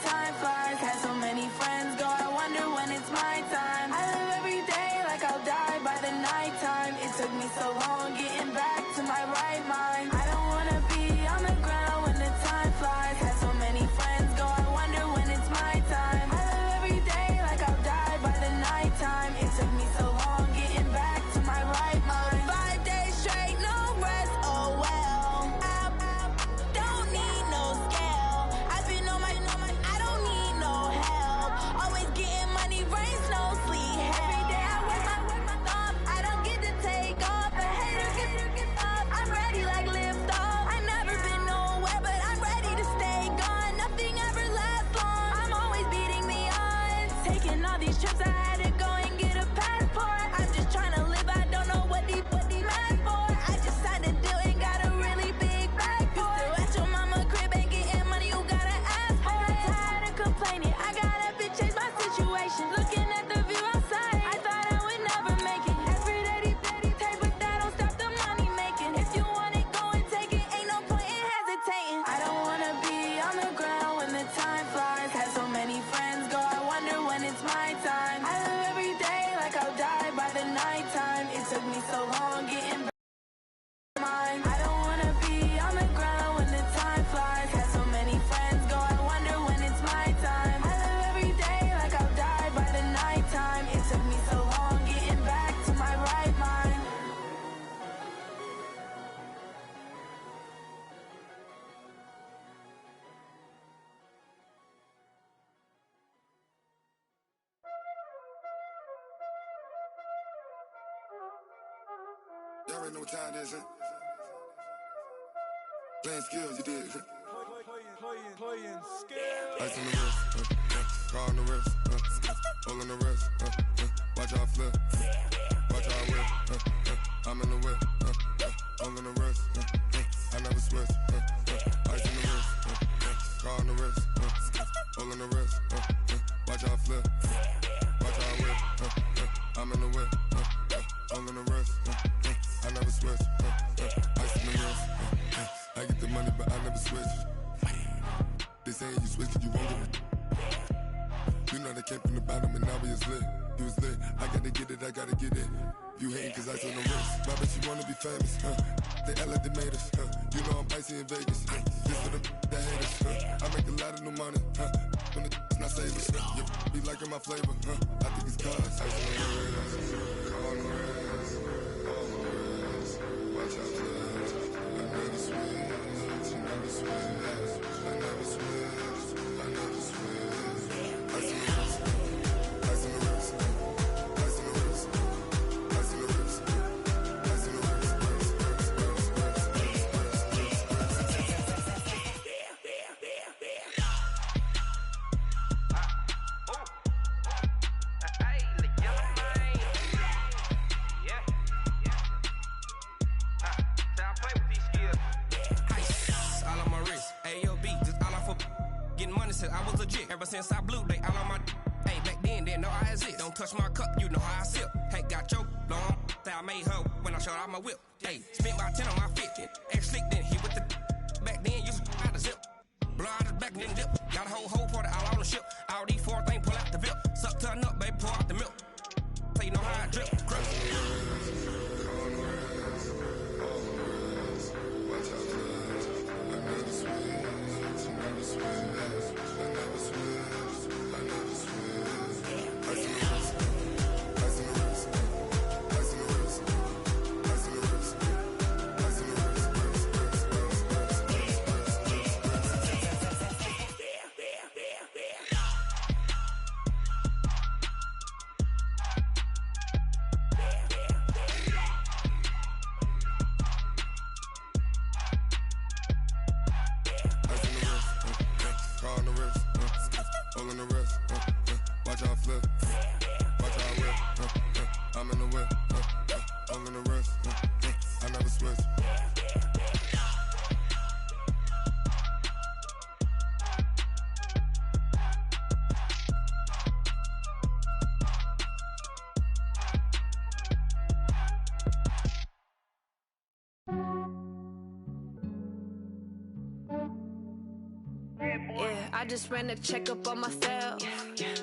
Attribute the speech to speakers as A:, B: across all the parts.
A: time flies. Had so many friends go, I wonder when it's my time. I live every day like I'll die by the nighttime. It took me so long getting back to my right mind. I don't wanna be on the ground when the time flies. Had so many friends go, I wonder when it's my time. I live every day like I'll die by the nighttime. It took me so long getting back to my right mind. 5 days straight, no rest, oh well. I don't need no scale. I've been on my, I don't need no help. Always getting money, rains, no sleep. Every day I work my thumb. I don't get to take off. A hater get up. I'm ready like lift off. I never been nowhere, but I'm ready to stay gone. Nothing ever lasts long. I'm always beating the odds. Taking all these trips, I had to go and get a passport. I'm just trying to live, I don't know what they mad for. I just signed a deal and got a really big bag for it. You still at your mama crib and getting money, you gotta ask for it. I'm tired of complaining, I gotta change my situation. Looking at the view outside, I thought I would never make it. Every day they take, but that don't stop the money making. If you want it, go and take it, ain't no point in hesitating. I don't wanna be on the ground when the time flies. Had so many friends go, I wonder when it's my time. I live every day like I'll die by the nighttime. It took me so long getting back to mine. I don't wanna be on the ground when the time flies. Had so many friends go, I wonder when it's my time. I live every day like I'll die by the nighttime. It took me so long getting back to my right mind.
B: Y'all already know what time it is, huh? Playing skills, you did.
C: Playing skills.
B: Ice on the wrist, car on the wrist, hole on the wrist, watch how I flip, watch how I whip, I'm in the whip, hole on the wrist, I never switch, ice on the wrist, car on the wrist, hole on the wrist, watch how I flip, watch how I whip, I'm in the whip, hole on the wrist, I never switch, ice on the wrist, I get the money but I never switch. They saying you switch cause you won't get it. You know they came from the bottom and now we is lit. You was lit, I gotta get it, I gotta get it. You hating cause ice on the wrist. My bitch, you wanna be famous, They act like they made us, You know I'm icy in Vegas, This for the that hate us, I make a lot of new money, When the not save us, You be liking my flavor, I think it's cause ice on the wrist, on the wrist, on the wrist. Watch out, cuz I never switch, I never switch. I never switch, I never switch. Ice on the wrist, ice on the wrist, ice on the wrist, ice on the wrist, ice on the wrist,
D: Since I was legit, ever since I blew, they all on my hey, back then, didn't know I exist. Don't touch my cup, you know how I sip. Hey, got your long, say I made her when I showed out my whip. Hey, spent my 10 on my fit, ex-slick, then hit with the back then, used to out the zip. Blow out the back, then dip. Got a whole party all on the ship. All these 4 things, pull out the VIP. Suck to a nut, baby, pour out the milk. So you know how I drip. Grip.
A: Yeah. I just ran a checkup on myself.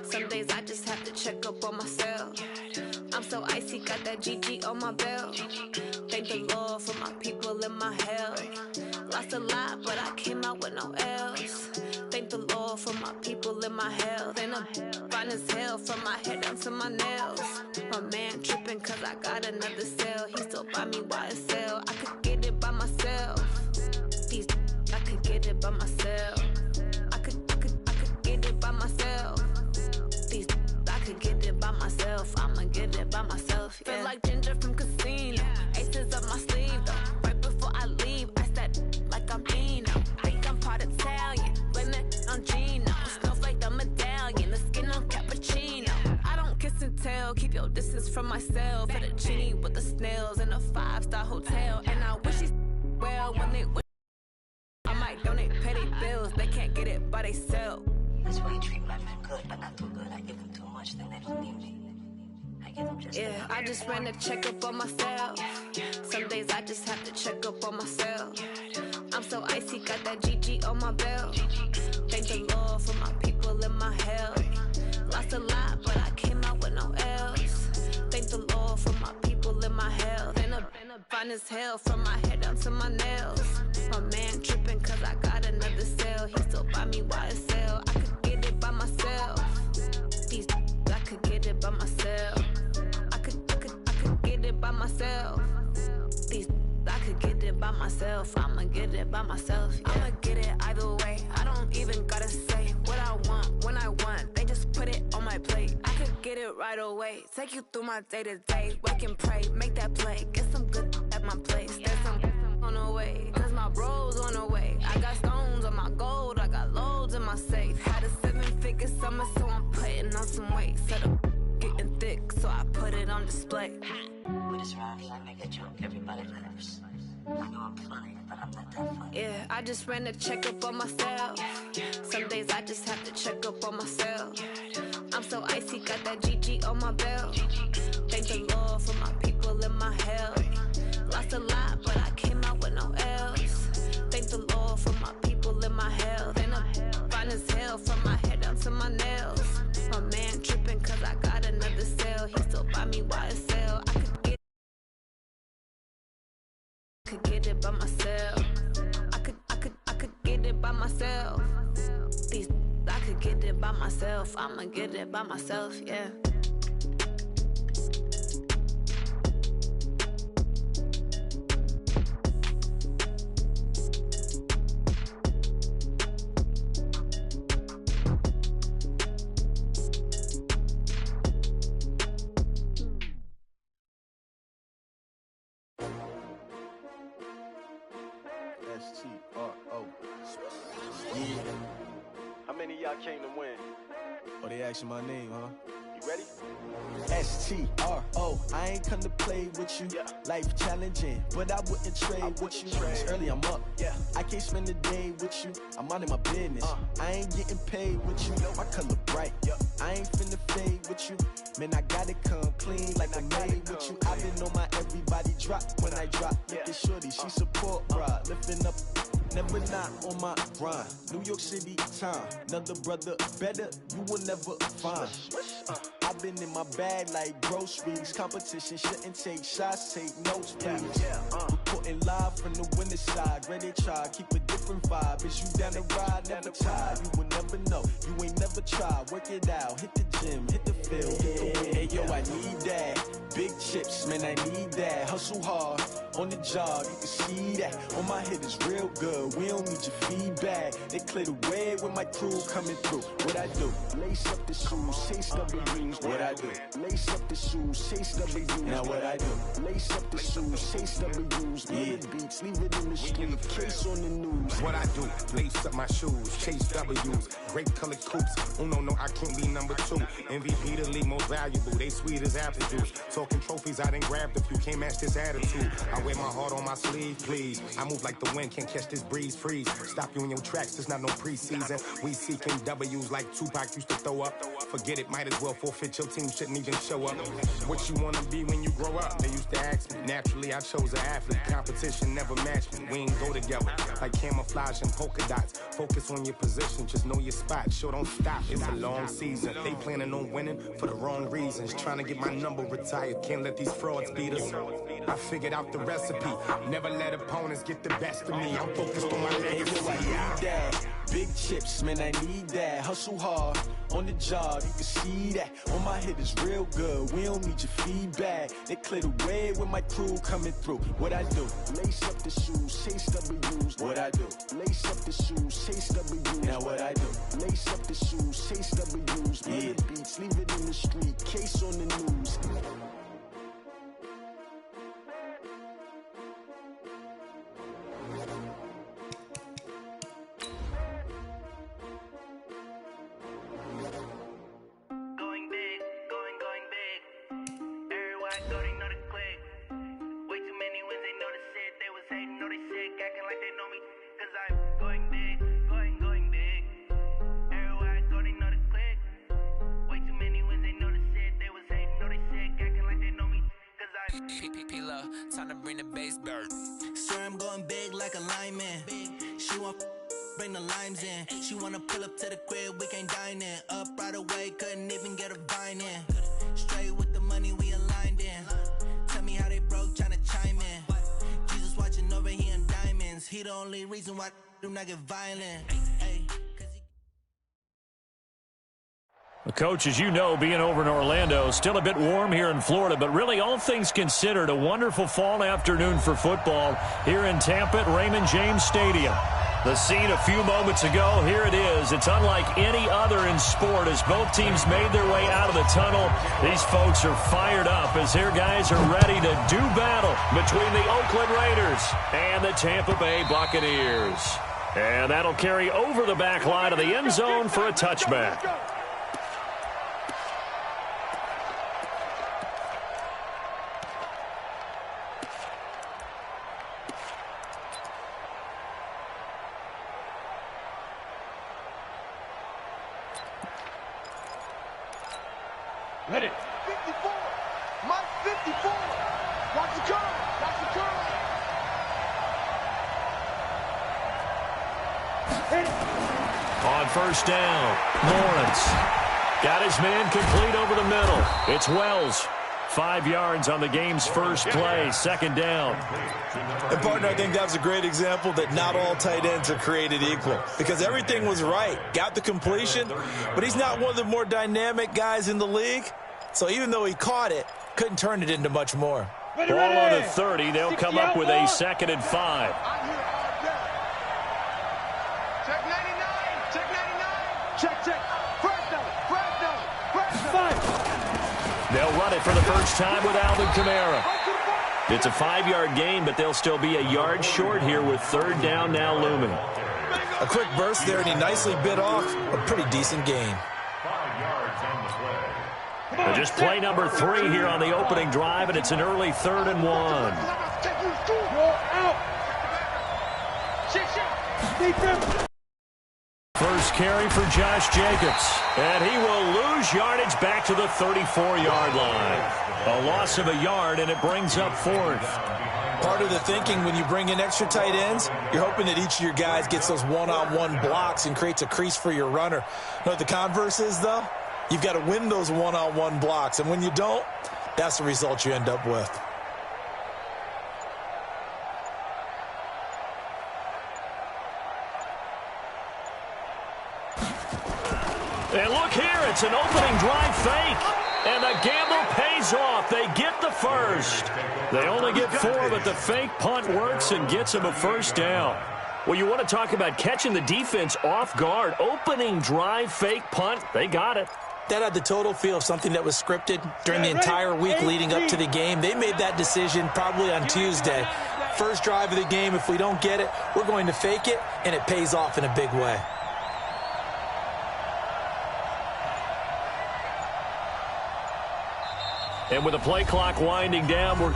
A: Some days I just have to check up on myself. I'm so icy, got that GG on my belt. Thank the Lord for my people and my health. Lost a lot, but I came out with no L's. Thank the Lord for my people and my health. And I'm fine as hell from my head down to my nails. My man tripping cause I got another cell. He still buy me YSL. I could get it by myself. These I could get it by myself. I could get it by myself. These I could get it by myself. I'ma get it by myself. Yeah. Feel like Ginger from Casino. Aces up my sleeve though. Right before I leave, I said like I'm Dino. Think I'm part Italian. Blame it on Gino. Snowflake the medallion. The skin on cappuccino. I don't kiss and tell. Keep your distance from myself. For the genie with the snails in a 5-star hotel. And I wish he's well when they wish. I might donate, pay their bills. They can't get it by themselves.
E: That's why you treat my men good, but not too good. I give them too much, then they don't need me. I give them just enough.
A: I just ran a checkup on myself. Some days I just have to check up on myself. I'm so icy, got that GG on my belt. Thank the Lord for my people and my health. Lost a lot, but I came out with no L's. Thank the Lord for my people and my health. And I'm fine as hell from my head down to my nails. My man tripping cause I got another cell. He still buy me YSL. I could get it by myself. These I could get it by myself. I could get it by myself. These I could get it by myself. I'ma get it by myself. Yeah. I'ma get it either way. I don't even gotta say what I want when I want. They just put it on my plate. I could get it right away. Take you through my day to day. Wake and pray, make that play. Get some good at my place. There's some on the way, cause my bros on the way. I got stones on my gold, I got loads in my safe. Had a 7-figure summer, so I'm putting on some weight. Set up getting thick, so I put it on display.
E: With this round, I make a joke, everybody laughs. I know I'm funny, but I'm not that funny.
A: Yeah, I just ran a checkup on myself. Some days I just have to check up on myself. I'm so icy, got that GG on my belt. Thank the Lord for my people and my health. Lost a lot, but I came out with no L's. Thank the Lord for my people and my health. And I'm fine as hell from my head down to my nails. My man tripping cause I got another cell. He still buy me YSL. I could get it by myself. I could get it by myself. These I could get it by myself. I'ma get it by myself, yeah.
F: S-T-R-O. Yeah.
C: How many of y'all came to win?
F: Oh, they asking my name, huh?
C: You ready?
F: S-T-R-O. I ain't come to play with you.
C: Yeah.
F: Life challenging, but I wouldn't trade with you. It's early, I'm up.
C: Yeah.
F: I can't spend the day with you. I'm out of my business. I ain't getting paid with you. My color bright.
C: Yep.
F: I ain't finna fade with you. Man, I gotta come clean like I made with you. I've been on my everybody drop when I drop. Look at shorty, she support bra. Lifting up, never not on my grind. New York City time. Another brother better, you will never find. I've been in my bag like groceries. Competition shouldn't take shots, take notes, please. Reporting live from the winter side. Ready to try, keep a different vibe. Is you down the ride, never tired. You will never know, you ain't never tried. Work it out, hit the gym, hit the field, hit the wind. Hey yo, I need that. Big chips, man, I need that. Hustle hard, on the job, you can see that. On my head is real good, we don't need your feedback. They clear the way with my crew coming through. What I do? Lace up the shoes, chase W's. What I do? Lace up the shoes, chase W's. Now what I do? Lace up the shoes, chase W's. Yeah. Beats, leave it in the street, case on the news.
G: What I do? Lace up my shoes, chase W's. Grape colored coops. Oh no, I can't be number 2. MVP the league most valuable. They sweet as apple juice. Talking trophies, I done grabbed a few. Can't match this attitude. I wear my heart on my sleeve, please. I move like the wind, can't catch this breeze. Freeze. Stop you in your tracks. There's not no preseason. We seeking W's like Tupac used to throw up. Forget it, might as well forfeit. Your team shouldn't even show up. What you wanna be when you grow up? They used to ask me. Naturally, I chose an athlete. Competition never matched me. We ain't go together like camouflage and polka dots. Focus on your position, just know your spot, sure don't stop. It's a long season. They planning on winning for the wrong reasons. Trying to get my number retired. Can't let these frauds beat us. I figured out the recipe. Never let opponents get the best of me. I'm focused on my legacy.
F: Big chips, man, I need that. Hustle hard on the job, you can see that. On my hit is real good. We don't need your feedback. They clear the way with my crew coming through. What I do? Lace up the shoes, chase W's. What I do? Lace up the shoes, chase W's. Now what I do? Lace up the shoes, chase W's. Yeah, beats, leave it in the street. Case on the news.
H: Time to bring the bass bird. Sir, I'm going big like a lineman. She want bring the limes in. She wanna pull up to the crib, we can't dine in. Up right away, couldn't even get a vine in. Straight with the money we aligned in. Tell me how they broke, tryna chime in. Jesus watching over here in diamonds. He the only reason why do not get violent.
I: Coach, as you know, being over in Orlando, still a bit warm here in Florida, but really all things considered, a wonderful fall afternoon for football here in Tampa at Raymond James Stadium. The scene a few moments ago, here it is. It's unlike any other in sport as both teams made their way out of the tunnel. These folks are fired up as their guys are ready to do battle between the Oakland Raiders and the Tampa Bay Buccaneers. And that'll carry over the back line of the end zone for a touchback.
J: Ready. 54. Mike 54. Watch the curve. Watch the curve. Hit it.
I: On first down, Lawrence got his man complete over the middle. It's Wells. 5 yards on the game's first play, second down.
K: And, partner, I think that was a great example that not all tight ends are created equal because everything was right. Got the completion, but he's not one of the more dynamic guys in the league. So even though he caught it, couldn't turn it into much more.
I: Ball on the 30. They'll come up with a 2nd and 5.
J: Check 99. Check 99. Check, check. First down. First down. First down.
I: They'll run it for the first time with Alvin Kamara. It's a 5-yard gain, but they'll still be a yard short here with third down now looming.
K: A quick burst there, and he nicely bit off a pretty decent gain.
I: Just play number 3 here on the opening drive, and it's an early 3rd and 1. First carry for Josh Jacobs, and he will lose yardage back to the 34-yard line. A loss of a yard, and it brings up 4th.
K: Part of the thinking when you bring in extra tight ends, you're hoping that each of your guys gets those one-on-one blocks and creates a crease for your runner. You know what the converse is, though? You've got to win those one-on-one blocks, and when you don't, that's the result you end up with.
I: And look here, it's an opening drive fake. And the gamble pays off. They get the first. They only get 4, but the fake punt works and gets them a first down. Well, you want to talk about catching the defense off guard. Opening drive, fake punt, they got it.
K: That had the total feel of something that was scripted during the entire week leading up to the game. They made that decision probably on Tuesday. First drive of the game, if we don't get it, we're going to fake it, and it pays off in a big way.
I: And with the play clock winding down, we're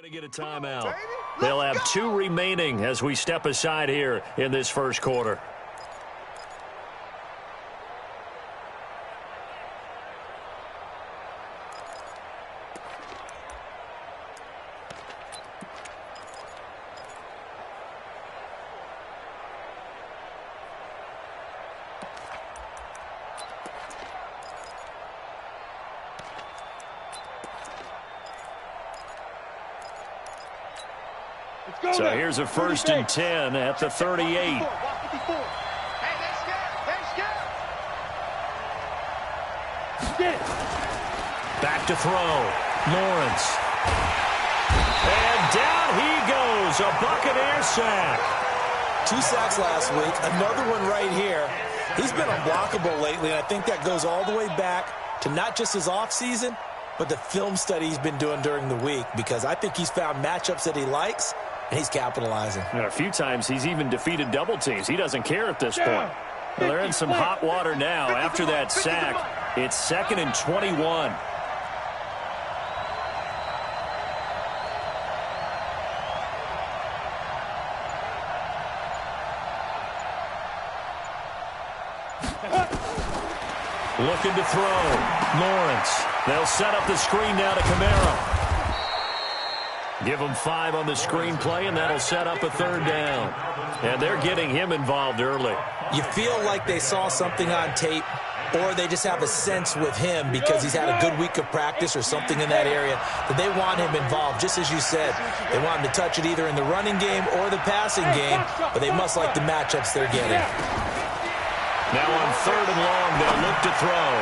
I: Going to get a timeout. They'll have 2 remaining as we step aside here in this first quarter. So here's a 1st and 10 at the 38. Back to throw. Lawrence. And down he goes. A Buccaneer sack.
K: 2 sacks last week. Another one right here. He's been unblockable lately, and I think that goes all the way back to not just his offseason, but the film study he's been doing during the week, because I think he's found matchups that he likes, and he's capitalizing.
I: And a few times he's even defeated double teams. He doesn't care at this point. Well, they're in some hot water now. After that sack, it's 2nd and 21. Looking to throw. Lawrence. They'll set up the screen now to Kamara. Give him 5 on the screenplay, and that'll set up a 3rd down. And they're getting him involved early.
K: You feel like they saw something on tape, or they just have a sense with him because he's had a good week of practice or something in that area that they want him involved. Just as you said, they want him to touch it either in the running game or the passing game, but they must like the matchups they're getting.
I: Now on 3rd and long, they'll look to throw.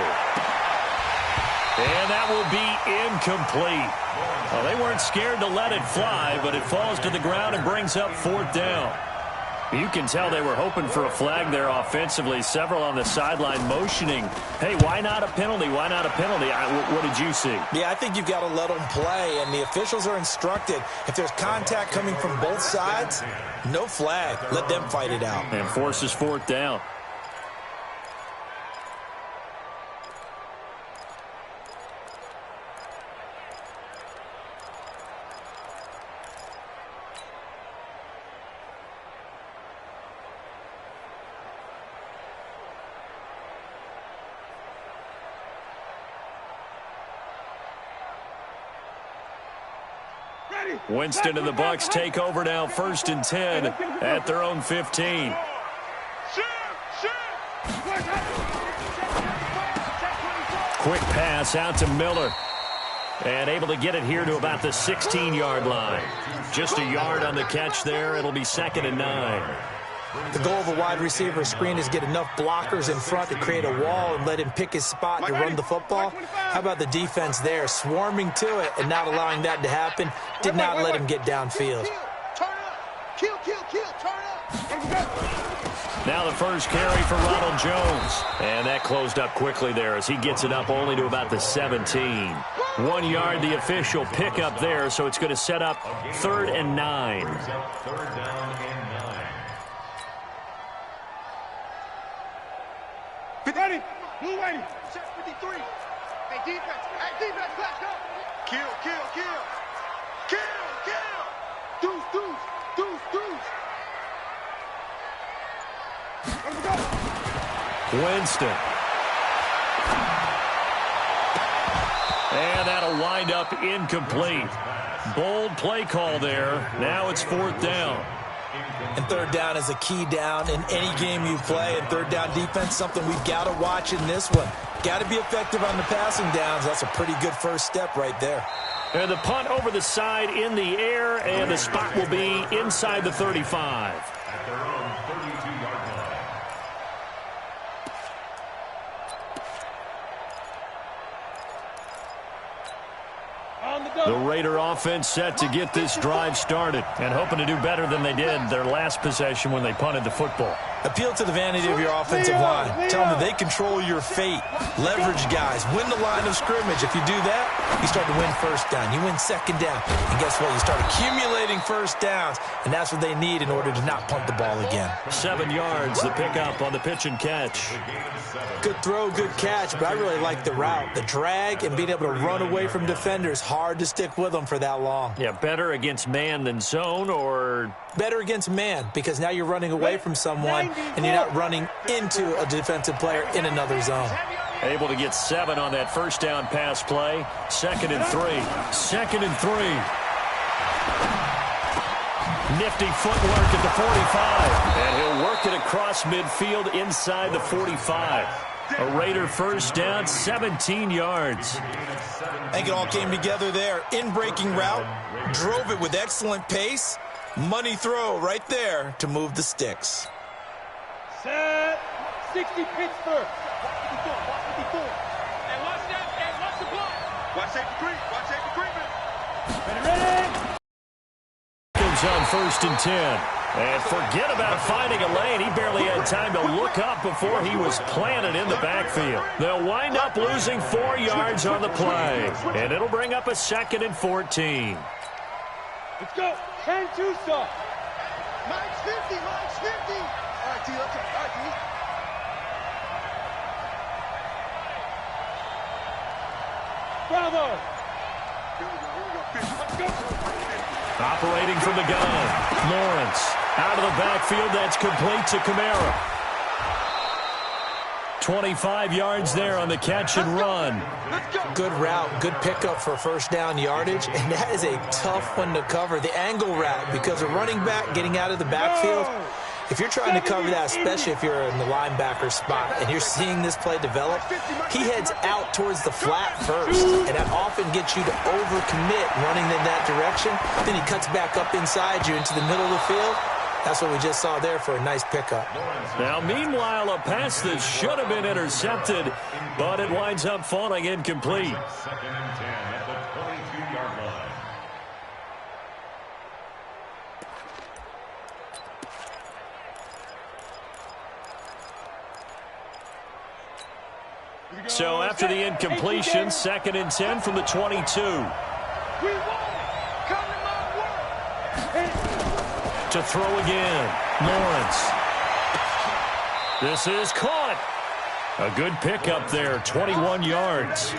I: And that will be incomplete. Well, they weren't scared to let it fly, but it falls to the ground and brings up 4th down. You can tell they were hoping for a flag there offensively. Several on the sideline motioning, hey, why not a penalty? Why not a penalty? What did you see?
K: Yeah, I think you've got to let them play, and the officials are instructed. If there's contact coming from both sides, no flag. Let them fight it out.
I: And forces 4th down. Winston and the Bucs take over now, 1st and 10 at their own 15. Quick pass out to Miller. And able to get it here to about the 16-yard line. Just a yard on the catch there. It'll be 2nd and 9.
K: The goal of a wide receiver screen is get enough blockers in front to create a wall and let him pick his spot to run the football. How about the defense there, swarming to it and not allowing that to happen? Did not let him get downfield.
I: Now the first carry for Ronald Jones. And that closed up quickly there as he gets it up only to about the 17. 1 yard, the official pickup there, so it's going to set up 3rd and 9.
J: Ready, blue ready, set 53. Hey, defense, let's go. Kill. Deuce. Let's go.
I: Winston. And that'll wind up incomplete. Bold play call there. Now it's 4th down.
K: And 3rd down is a key down in any game you play. And 3rd down defense, something we've got to watch in this one. Got to be effective on the passing downs. That's a pretty good first step right there.
I: And the punt over the side in the air, and the spot will be inside the 35. The Raider offense set to get this drive started and hoping to do better than they did their last possession when they punted the football.
K: Appeal to the vanity of your offensive line. Tell them that they control your fate. Leverage guys. Win the line of scrimmage. If you do that, you start to win 1st down. You win 2nd down. And guess what? You start accumulating 1st downs, and that's what they need in order to not punt the ball again.
I: 7 yards, the pickup on the pitch and catch.
K: Good throw, good catch, but I really like the route. The drag and being able to run away from defenders. Hard to stick with them for that long.
I: Yeah, better against man than zone, or
K: better against man, because now you're running away from someone and you're not running into a defensive player in another zone.
I: Able to get 7 on that first down pass play. 2nd and 3. 2nd and 3. Nifty footwork at the 45. And he'll work it across midfield inside the 45. A Raider first down, 17 yards.
K: I think it all came together there. In-breaking route, drove it with excellent pace. Money throw right there to move the sticks.
J: Set. 60 Pittsburgh. Watch 54. And watch that. And watch the block. Watch safety creep. Watch safety creeping. Ready.
I: On 1st and 10. And forget about finding a lane. He barely had time to look up before he was planted in the backfield. They'll wind up losing 4 yards on the play. And it'll bring up a 2nd and 14.
J: Let's go. 10-2 stop. Mike's 50. Mike's 50. All right, T. Let's go. All right, T. Bravo. Here we go. Let's go.
I: Operating from the gun. Lawrence out of the backfield. That's complete to Kamara. 25 yards there on the catch and run.
K: Good route, good pickup for first down yardage, and that is a tough one to cover. The angle route, because a running back getting out of the backfield, if you're trying to cover that, especially if you're in the linebacker spot and you're seeing this play develop, he heads out towards the flat first, and that often gets you to overcommit running in that direction. Then he cuts back up inside you into the middle of the field. That's what we just saw there for a nice pickup.
I: Now, meanwhile, a pass that should have been intercepted, but it winds up falling incomplete.
L: 2nd and 10 at the 22-yard line.
I: So after the incompletion, 2nd and 10 from the 22.
J: We won it. Come to my work.
I: To throw again, Lawrence. This is caught. A good pickup there, 21 yards.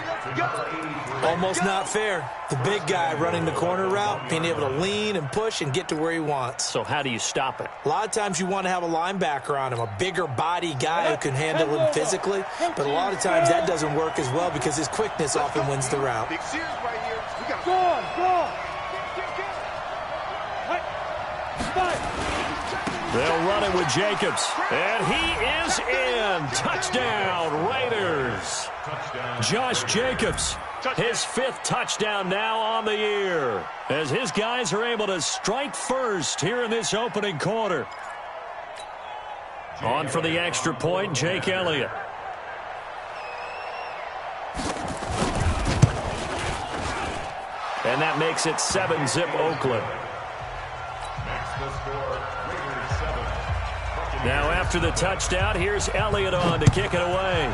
K: Almost not fair. The big guy running the corner route, being able to lean and push and get to where he wants.
I: So how do you stop it?
K: A lot of times you want to have a linebacker on him, a bigger body guy who can handle him physically, but a lot of times that doesn't work as well because his quickness often wins the route.
J: Big Sears right here. We got go on.
I: They'll run it with Jacobs. And he is in. Touchdown, Raiders. Josh Jacobs, his 5th touchdown now on the year, as his guys are able to strike first here in this opening quarter. On for the extra point, Jake Elliott. And that makes it 7-zip Oakland. Now after the touchdown, here's Elliott on to kick it away.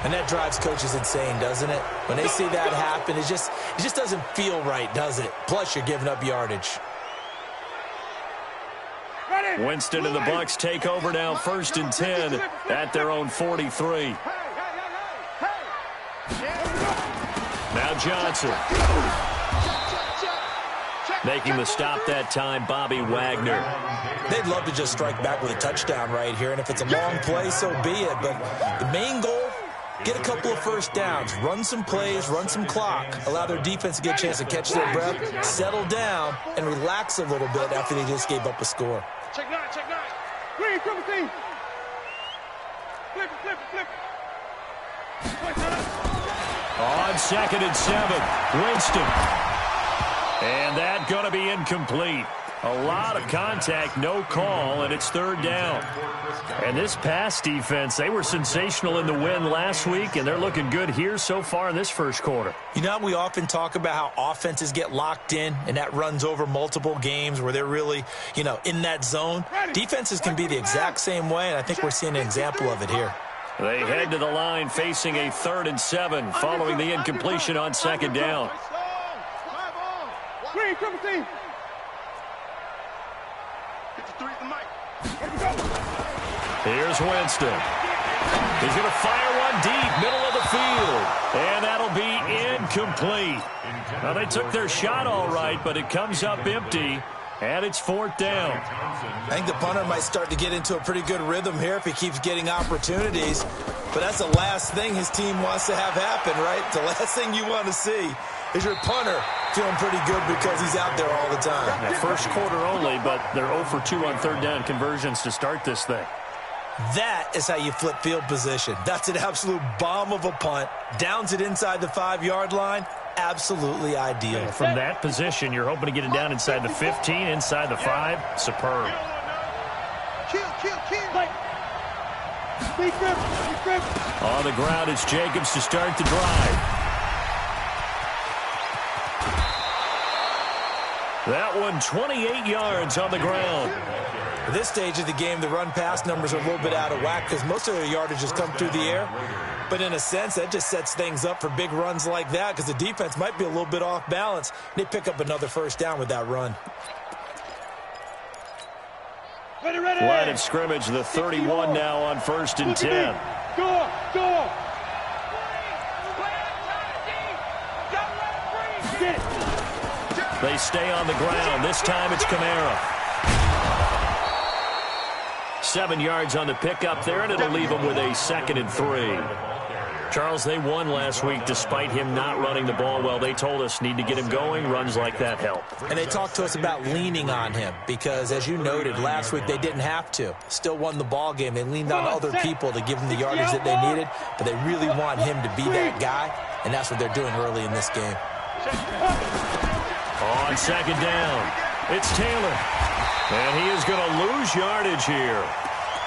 K: And that drives coaches insane, doesn't it? When they see that happen, it just doesn't feel right, does it? Plus, you're giving up yardage.
I: Winston and the Bucs take over now, 1st and 10 at their own 43. Now Johnson. Making the stop that time, Bobby Wagner.
K: They'd love to just strike back with a touchdown right here, and if it's a long play, so be it. But the main goal, get a couple of first downs, run some plays, run some clock, allow their defense to get a chance to catch their breath, settle down, and relax a little bit after they just gave up a score.
J: Check 9. Green, triple team. Flip.
I: On 2nd and 7, Winston. And that going to be incomplete. A lot of contact, no call, and it's 3rd down. And this pass defense, they were sensational in the win last week, and they're looking good here so far in this first quarter.
K: You know, we often talk about how offenses get locked in, and that runs over multiple games where they're really, in that zone. Defenses can be the exact same way, and I think we're seeing an example of it here.
I: They head to the line facing a 3rd and 7 following the incompletion on 2nd down.
J: Green, triple team.
I: Here's Winston. He's going to fire one deep, middle of the field. And that'll be incomplete. Now, they took their shot all right, but it comes up empty. And it's 4th down.
K: I think the punter might start to get into a pretty good rhythm here if he keeps getting opportunities. But that's the last thing his team wants to have happen, right? The last thing you want to see is your punter feeling pretty good because he's out there all the time.
I: Yeah, first quarter only, but they're 0 for 2 on 3rd down conversions to start this thing.
K: That is how you flip field position. That's an absolute bomb of a punt. Downs it inside the 5-yard line. Absolutely ideal.
I: From that position, you're hoping to get it down inside the 15, inside the 5. Superb. On the ground, it's Jacobs to start the drive. That one 28 yards on the ground.
K: At this stage of the game, the run-pass numbers are a little bit out of whack because most of their yardage has come through the air. But in a sense, that just sets things up for big runs like that because the defense might be a little bit off balance. They pick up another first down with that run.
I: Line of scrimmage, the 31 now on 1st and 10.
J: Go!
I: They stay on the ground. This time it's Kamara. 7 yards on the pickup there, and it'll leave them with a 2nd and 3. Charles, they won last week despite him not running the ball well. They told us need to get him going. Runs like that help.
K: And they talked to us about leaning on him because, as you noted, last week they didn't have to. Still won the ball game. They leaned on other people to give them the yardage that they needed, but they really want him to be that guy, and that's what they're doing early in this game.
I: On 2nd down, it's Taylor. And he is going to lose yardage here.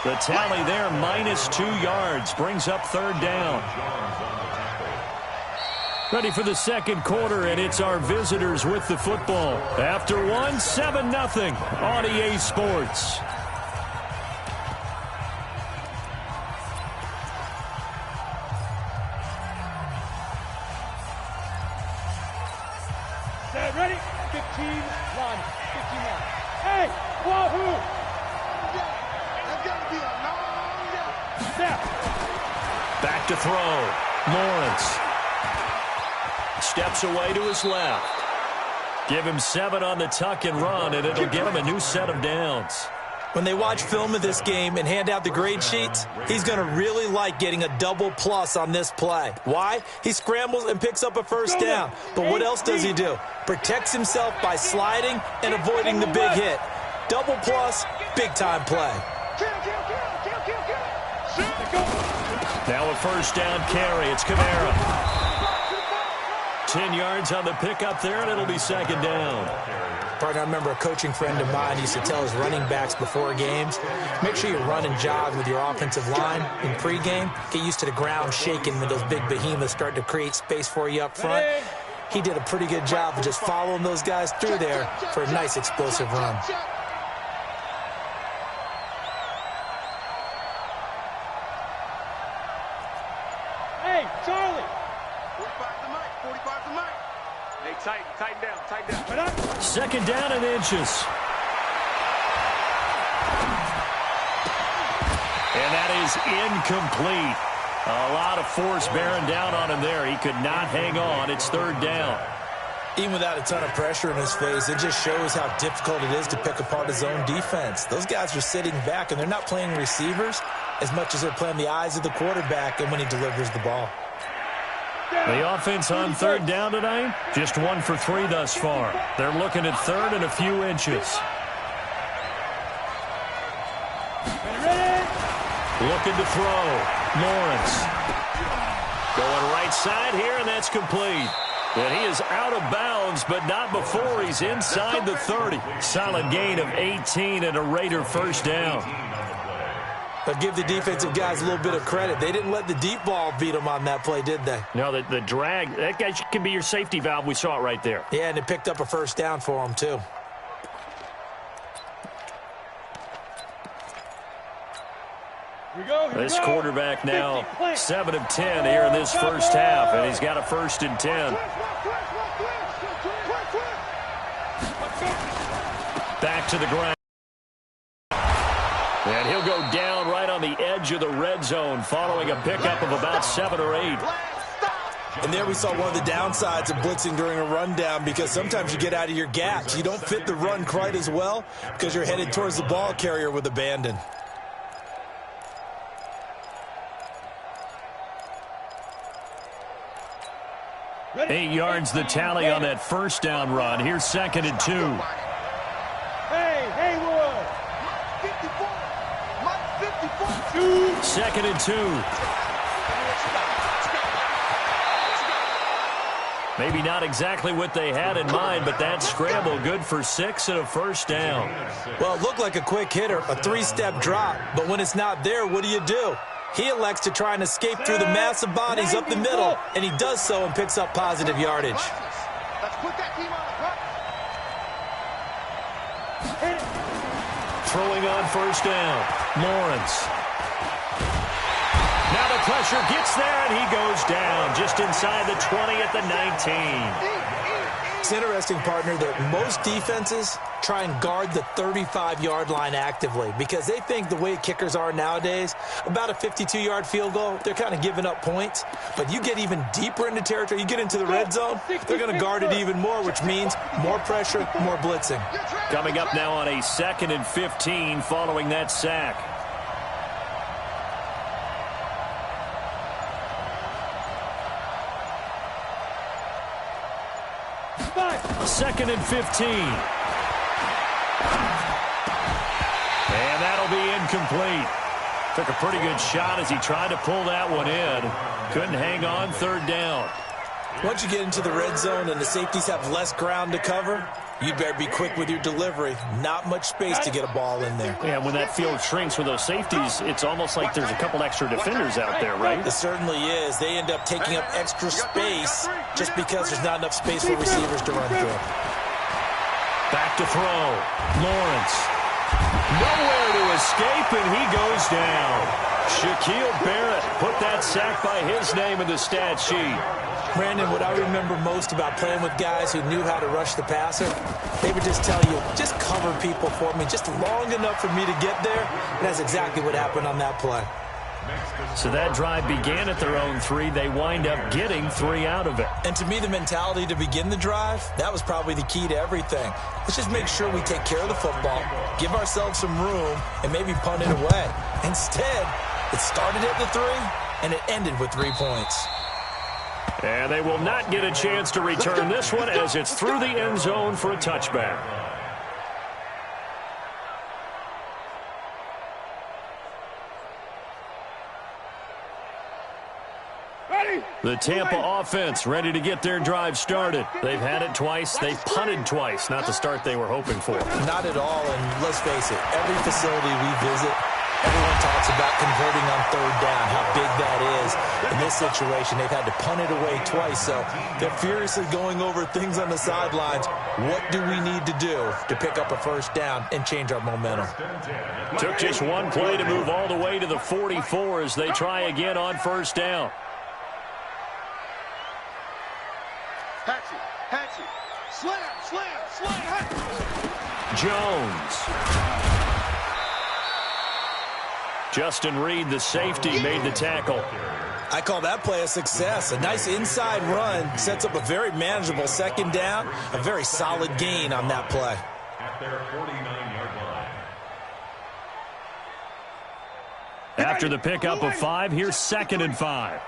I: The tally there, -2 yards, brings up 3rd down. Ready for the 2nd quarter, and it's our visitors with the football. After one, 7-0 on EA Sports.
J: Ready? 15, run. 15 yards. Hey, wahoo! That's got to be a long step.
I: Back to throw. Lawrence. Steps away to his left. Give him 7 on the tuck and run, and it'll give him a new set of downs.
K: When they watch film of this game and hand out the grade sheets, he's going to really like getting a double plus on this play. Why? He scrambles and picks up a first down. But what else does he do? Protects himself by sliding and avoiding the big hit. Double plus, big-time play.
I: Now a first down carry. It's Kamara. 10 yards on the pickup there, and it'll be 2nd down.
K: Partner, I remember a coaching friend of mine used to tell his running backs before games, make sure you run and jog with your offensive line in pregame. Get used to the ground shaking when those big behemoths start to create space for you up front. He did a pretty good job of just following those guys through there for a nice explosive run.
J: Hey, Charlie!
C: 45 to Mike. Hey, tighten down.
I: 2nd down and inches. And that is incomplete. A lot of force bearing down on him there. He could not hang on. It's 3rd down.
K: Even without a ton of pressure in his face, it just shows how difficult it is to pick apart his own defense. Those guys are sitting back, and they're not playing receivers as much as they're playing the eyes of the quarterback and when he delivers the ball.
I: The offense on 3rd down tonight, just 1 for 3 thus far. They're looking at 3rd and a few inches. Looking to throw. Lawrence. Going right side here, and that's complete. And he is out of bounds, but not before he's inside the 30. Solid gain of 18 and a Raider first down.
K: But give the defensive guys a little bit of credit. They didn't let the deep ball beat them on that play, did they?
I: No, the drag, that guy can be your safety valve. We saw it right there.
K: Yeah, and it picked up a first down for him, too.
I: This quarterback now 7 of 10 here in this first half, and he's got a 1st and 10. Back to the ground. And he'll go down right on the edge edge of the red zone following a pickup of about 7 or 8.
K: And there we saw one of the downsides of blitzing during a rundown, because sometimes you get out of your gaps. You don't fit the run quite as well because you're headed towards the ball carrier with abandon.
I: Ready. 8 yards the tally on that first down run. Here's 2nd and 2.
J: Hey, Haywood. 54.
I: 2nd and 2. Maybe not exactly what they had in mind, but that scramble good for 6 and a first down.
K: Well, it looked like a quick hitter, a 3-step drop, but when it's not there, what do? He elects to try and escape through the massive bodies up the middle, and he does so and picks up positive yardage.
C: Let's put that team on the front.
I: Throwing on first down, Lawrence. Now the pressure gets there, and he goes down just inside the 20 at the 19.
K: It's interesting, partner, that most defenses try and guard the 35-yard line actively because they think the way kickers are nowadays, about a 52-yard field goal, they're kind of giving up points. But you get even deeper into territory, you get into the red zone, they're going to guard it even more, which means more pressure, more blitzing.
I: Coming up now on a 2nd and 15 following that sack. 2nd and 15. And that'll be incomplete. Took a pretty good shot as he tried to pull that one in. Couldn't hang on 3rd down.
K: Once you get into the red zone and the safeties have less ground to cover, you better be quick with your delivery. Not much space to get a ball in there.
I: Yeah, when that field shrinks with those safeties, it's almost like there's a couple extra defenders out there, right?
K: It certainly is. They end up taking up extra space just because there's not enough space for receivers to run through.
I: Back to throw. Lawrence. Nowhere to escape, and he goes down. Shaquille Barrett put that sack by his name in the stat sheet.
K: Brandon, what I remember most about playing with guys who knew how to rush the passer, they would just tell you, just cover people for me, just long enough for me to get there. And that's exactly what happened on that play.
I: So that drive began at their own 3. They wind up getting 3 out of it.
K: And to me, the mentality to begin the drive, that was probably the key to everything. Let's just make sure we take care of the football, give ourselves some room, and maybe punt it away. Instead, it started at the 3, and it ended with 3 points.
I: And they will not get a chance to return this one as it's through the end zone for a touchback. The Tampa offense ready to get their drive started. They've had it twice. They've punted twice. Not the start they were hoping for.
K: Not at all, and let's face it, every facility we visit, everyone talks about converting on 3rd down, how big that is. In this situation, they've had to punt it away twice, so they're furiously going over things on the sidelines. What do we need to do to pick up a first down and change our momentum?
I: Took just one play to move all the way to the 44 as they try again on first down.
C: Hatchet, slam, Hatchet.
I: Jones. Justin Reed, the safety, made the tackle.
K: I call that play a success. A nice inside run sets up a very manageable 2nd down, a very solid gain on that play.
L: At their 49-yard line.
I: After the pickup of 5, here's 2nd and 5.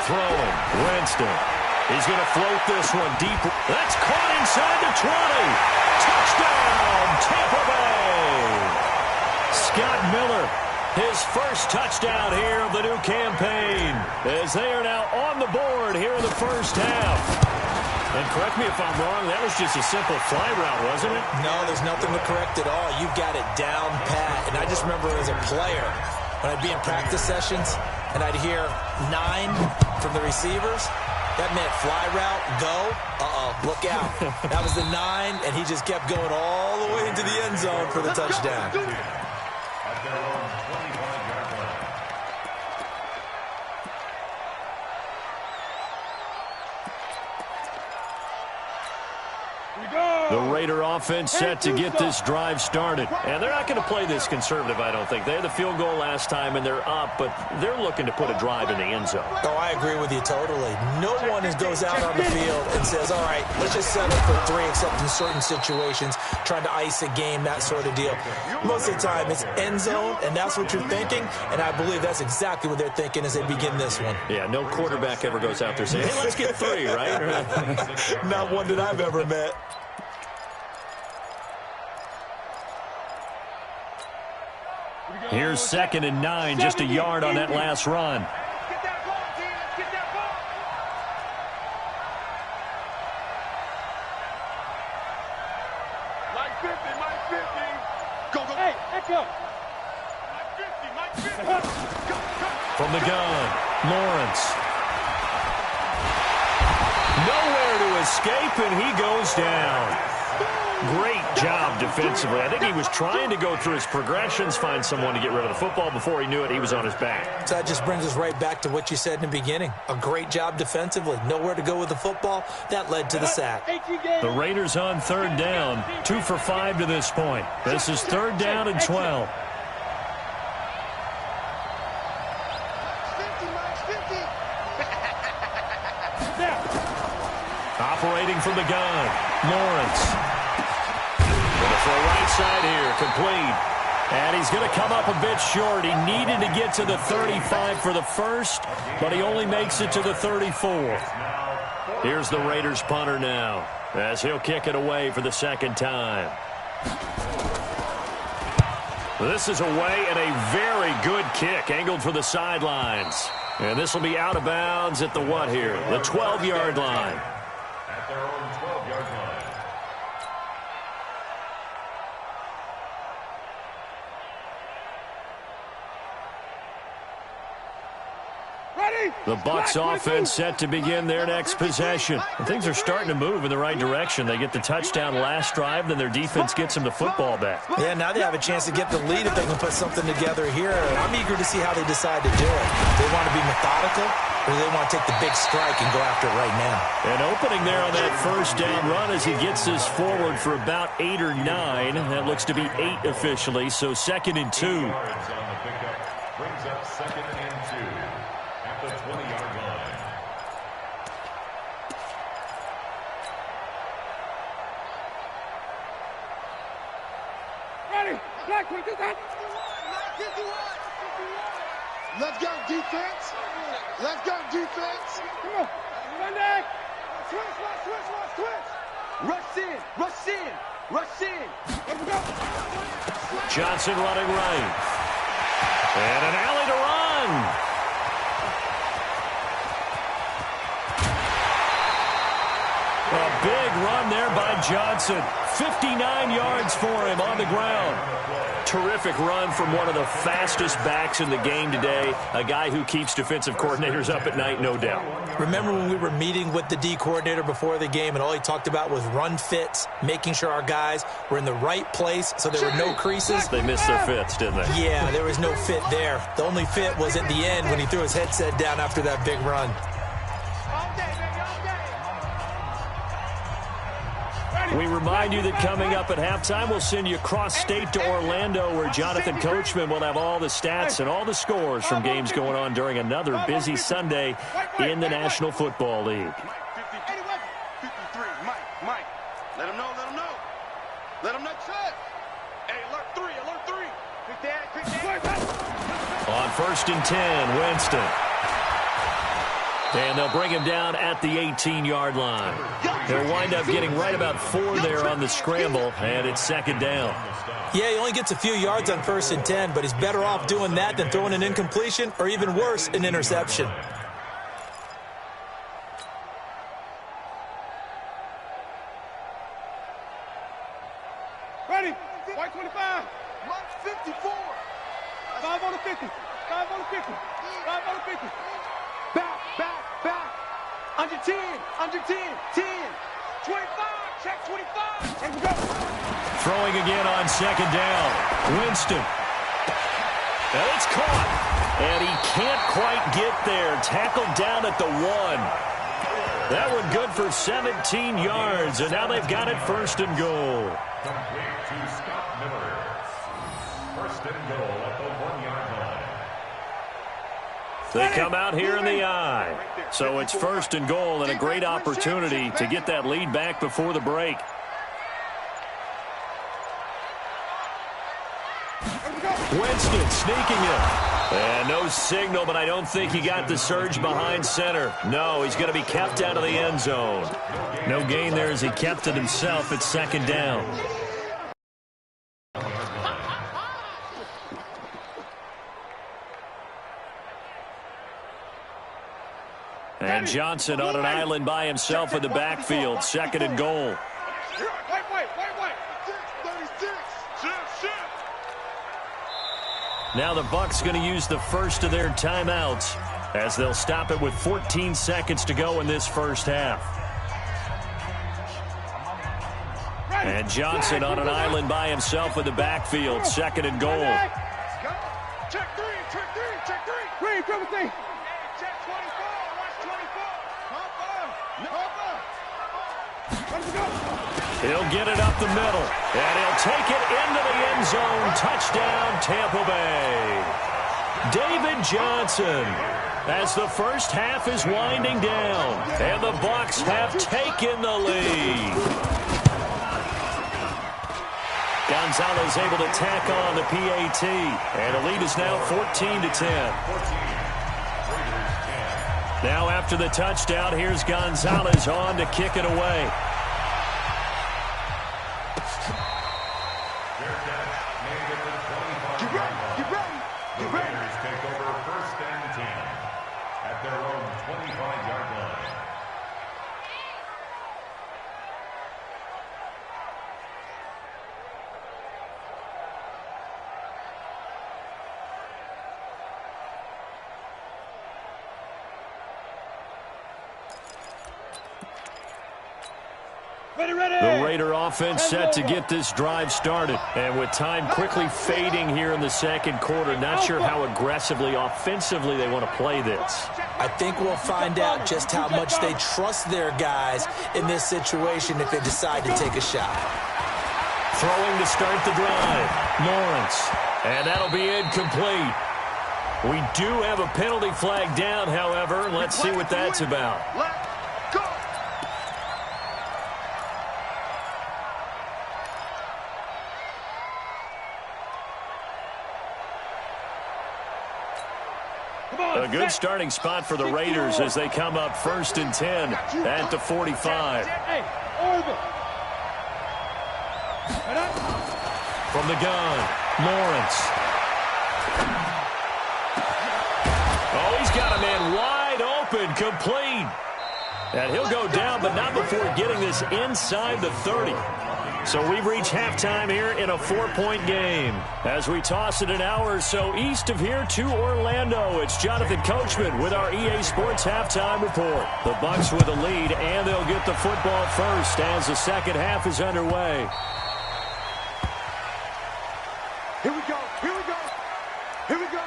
I: Throwing, Winston. He's going to float this one deep. That's caught inside the 20. Touchdown, Tampa Bay. Scott Miller, his first touchdown here of the new campaign, as they are now on the board here in the first half. And correct me if I'm wrong, that was just a simple fly route, wasn't it?
K: No, there's nothing to correct at all. You've got it down pat. And I just remember as a player, when I'd be in practice sessions and I'd hear 9 from the receivers, that meant fly route, go, look out. That was the 9, and he just kept going all the way into the end zone for the touchdown.
L: At their own 25-yard line.
J: We go.
I: The Raider offense set to get this drive started. And they're not going to play this conservative, I don't think. They had the field goal last time, and they're up, but they're looking to put a drive in the end zone.
K: Oh, I agree with you totally. No one goes out on the field and says, all right, let's just settle for 3, except in certain situations, trying to ice a game, that sort of deal. Most of the time, it's end zone, and that's what you're thinking, and I believe that's exactly what they're thinking as they begin this one.
I: Yeah, no quarterback ever goes out there saying, hey, let's get 3, right?
K: Not one that I've ever met.
I: Here's 2nd and 9, just a yard on that last run.
J: Get that ball, D. Let's get that ball. Mike 50, Mike 50. Go, go. Hey, echo. Mike 50, Mike 50. Go, go.
I: From the gun, Lawrence. Nowhere to escape, and he goes down. Great job defensively. I think he was trying to go through his progressions, find someone to get rid of the football. Before he knew it, he was on his back.
K: So that just brings us right back to what you said in the beginning. A great job defensively. Nowhere to go with the football. That led to the sack.
I: The Raiders on 3rd down. 2 for 5 to this point. This is 3rd down and 12. Operating from the gun, Lawrence. Going to throw right side here, complete. And he's going to come up a bit short. He needed to get to the 35 for the first, but he only makes it to the 34. Here's the Raiders punter now, as he'll kick it away for the 2nd time. This is away and a very good kick, angled for the sidelines. And this will be out of bounds at the what here? The 12-yard line.
L: At their own 12-yard line.
I: The Bucs offense set to begin their next possession. And things are starting to move in the right direction. They get the touchdown last drive, then their defense gets them the football back.
K: Yeah, now they have a chance to get the lead if they can put something together here. I'm eager to see how they decide to do it. They want to be methodical, or they want to take the big strike and go after it right now.
I: An opening there on that 1st down run as he gets this forward for about 8 or 9. That looks to be 8 officially, so 2nd and 2.
L: Brings up 2nd and 2 at the 20-yard line.
J: Ready. Black, we do that.
C: Let's go, defense. Let's go, defense.
J: Come on. Sunday. Switch. Rush in. Rush in. Rush in. Let's go.
I: Johnson running right. And an alley to run. A big run there by Johnson. 59 yards for him on the ground. Terrific run from one of the fastest backs in the game today. A guy who keeps defensive coordinators up at night, no doubt.
K: Remember when we were meeting with the D coordinator before the game and all he talked about was run fits, making sure our guys were in the right place so there were no creases?
I: They missed their fits, didn't they?
K: Yeah, there was no fit there. The only fit was at the end when he threw his headset down after that big run.
I: We remind you that coming up at halftime, we'll send you cross-state to Orlando, where Jonathan Coachman will have all the stats and all the scores from games going on during another busy Sunday in the National Football League.
C: 53, Mike. Let him know. Let him know, Chud. Hey, alert 3. Quick down.
I: On 1st and 10, Winston. And they'll bring him down at the 18-yard line. They'll wind up getting right about 4 there on the scramble, and it's 2nd down.
K: Yeah, he only gets a few yards on 1st and 10, but he's better off doing that than throwing an incompletion or even worse, an interception.
J: Ready. White 25. Mike 54. 5 on the 50. 5 on the 50. 5 on the 50. Back. Under 10. 10. 25. Check 25. And go.
I: Throwing again on 2nd down. Winston. And it's caught. And he can't quite get there. Tackled down at the 1. That one good for 17 yards, and now they've got it first and goal.
L: Complete to Scott Miller. First and goal at the 1-yard line.
I: They come out here in the I. So it's first and goal and a great opportunity to get that lead back before the break. Winston sneaking in. And no signal, but I don't think he got the surge behind center. No, he's going to be kept out of the end zone. No gain there as he kept it himself at second down. And Johnson on an island by himself in the backfield. Second and goal. Now the Bucs going to use the first of their timeouts as they'll stop it with 14 seconds to go in this first half. And Johnson on an island by himself in the backfield. Second and goal.
J: Check three, check three, check three. Three, triple thing. Check 24, watch 24.
I: He'll get it up the middle, and he'll take it into the end zone. Touchdown, Tampa Bay. David Johnson, as the first half is winding down, and the Bucs have taken the lead. Gonzalez able to tack on the PAT, and the lead is now 14-10. Now after the touchdown, here's Gonzalez on to kick it away. The Raider offense set to get this drive started. And with time quickly fading here in the second quarter, not sure how aggressively, offensively they want to play this.
K: I think we'll find out just how much they trust their guys in this situation if they decide to take a shot.
I: Throwing to start the drive, Lawrence. And that'll be incomplete. We do have a penalty flag down, however. Let's see what that's about. A good starting spot for the Raiders as they come up first and 10 at the 45. From the gun, Lawrence. Oh, he's got a man wide open, complete. And he'll go down, but not before getting this inside the 30. So we've reached halftime here in a 4-point game. As we toss it an hour or so east of here to Orlando, it's Jonathan Coachman with our EA Sports Halftime Report. The Bucs with a lead, and they'll get the football first as the second half is underway.
J: Here we go, here we go, here we go.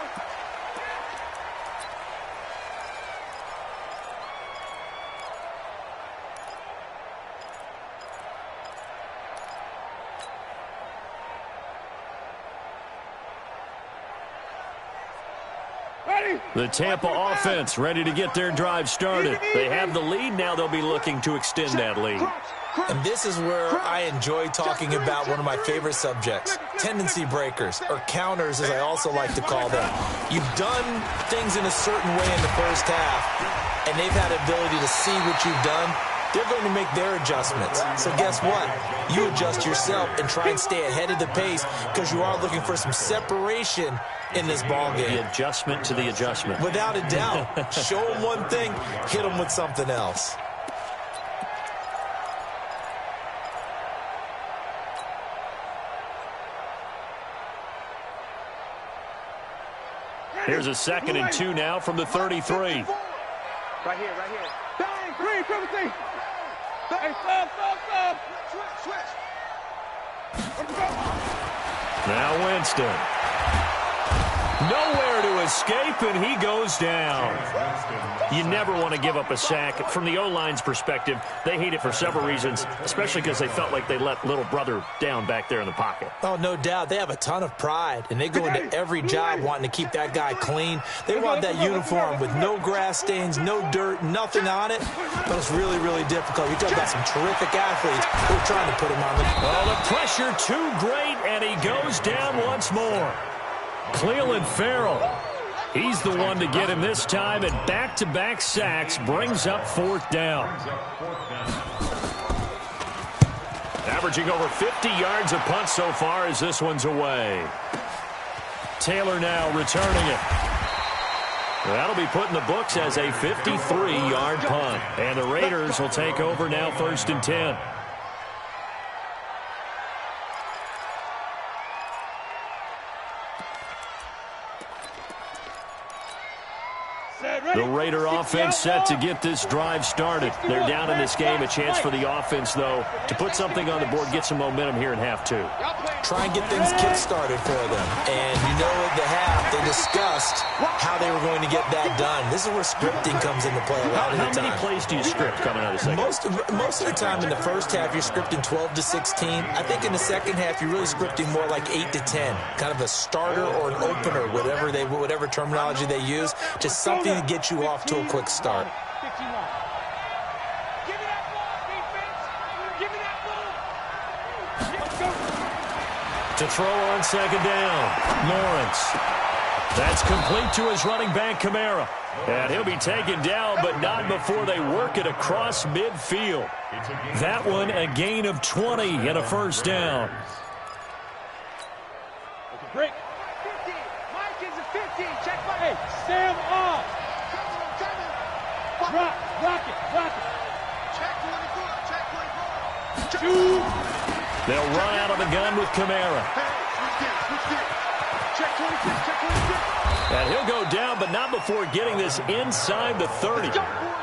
I: The Tampa offense ready to get their drive started. They have the lead. Now they'll be looking to extend that lead.
K: And this is where I enjoy talking about one of my favorite subjects, tendency breakers, or counters as I also like to call them. You've done things in a certain way in the first half, and they've had the ability to see what you've done. They're going to make their adjustments. So guess what? You adjust yourself and try and stay ahead of the pace because you are looking for some separation in this ball game.
I: The adjustment to the adjustment.
K: Without a doubt. Show them one thing, hit them with something else.
I: Here's a 2nd and 2 now from the 33.
J: Right here, right here. Bang, green, triple thing. Hey, stop. Switch.
I: Now Winston. Nowhere to escape, and he goes down. You never want to give up a sack. From the O-line's perspective, they hate it for several reasons, especially because they felt like they let little brother down back there in the pocket.
K: Oh, no doubt. They have a ton of pride, and they go into every job wanting to keep that guy clean. They want that uniform with no grass stains, no dirt, nothing on it, but it's really, really difficult. You're talking about some terrific athletes who are trying to put him on the...
I: Oh, the pressure too great, and he goes down once more. Cleveland Farrell, he's the one to get him this time, and back-to-back sacks brings up 4th down. Averaging over 50 yards a punt so far as this one's away. Taylor now returning it. That'll be put in the books as a 53-yard punt. And the Raiders will take over now 1st and 10. The Raider offense set to get this drive started. They're down in this game. A chance for the offense, though, to put something on the board, get some momentum here in half 2.
K: Try and get things kick-started for them. And you know at the half, they discussed how they were going to get that done. This is where scripting comes into play a lot of the time.
I: How many plays do you script coming out of the second?
K: Most of the time in the first half, you're scripting 12 to 16. I think in the second half, you're really scripting more like 8 to 10. Kind of a starter or an opener, whatever terminology they use. Just something to get you off to a quick start.
I: To throw on 2nd down, Lawrence. That's complete to his running back, Kamara. And he'll be taken down, but not before they work it across midfield. That one a gain of 20 and a 1st down.
J: Break. 50. Mike is a 50. Check my hey, Sam off. Rock it. Check 24.
I: They'll run out of the gun with Kamara.
J: Check 26.
I: And he'll go down, but not before getting this inside the 30.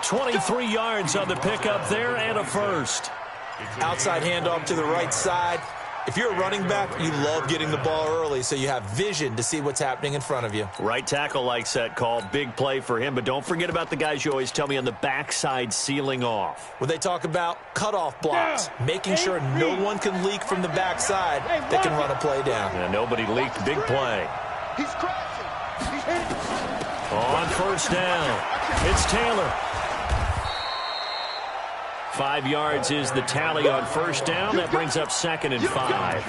I: 23 yards on the pickup there and a 1st.
K: Outside handoff to the right side. If you're a running back, you love getting the ball early so you have vision to see what's happening in front of you.
I: Right tackle likes that call. Big play for him, but don't forget about the guys you always tell me on the backside sealing off.
K: When they talk about cutoff blocks, making sure no one can leak from the backside that can run a play down.
I: And nobody leaked. Big play.
J: He's crashing. He's hitting.
I: On 1st down, it's Taylor. 5 yards is the tally on 1st down. That brings up 2nd and 5.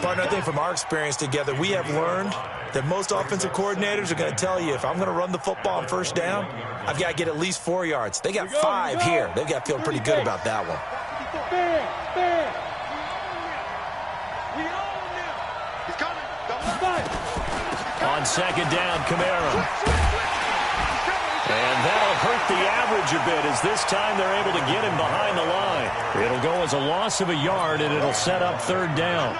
K: Partner, I think from our experience together, we have learned that most offensive coordinators are going to tell you, if I'm going to run the football on 1st down, I've got to get at least 4 yards. They got 5 here. They've got to feel pretty good about that one.
I: On 2nd down, Kamara. And that'll hurt the average a bit, as this time they're able to get him behind the line. It'll go as a loss of a yard, and it'll set up 3rd down.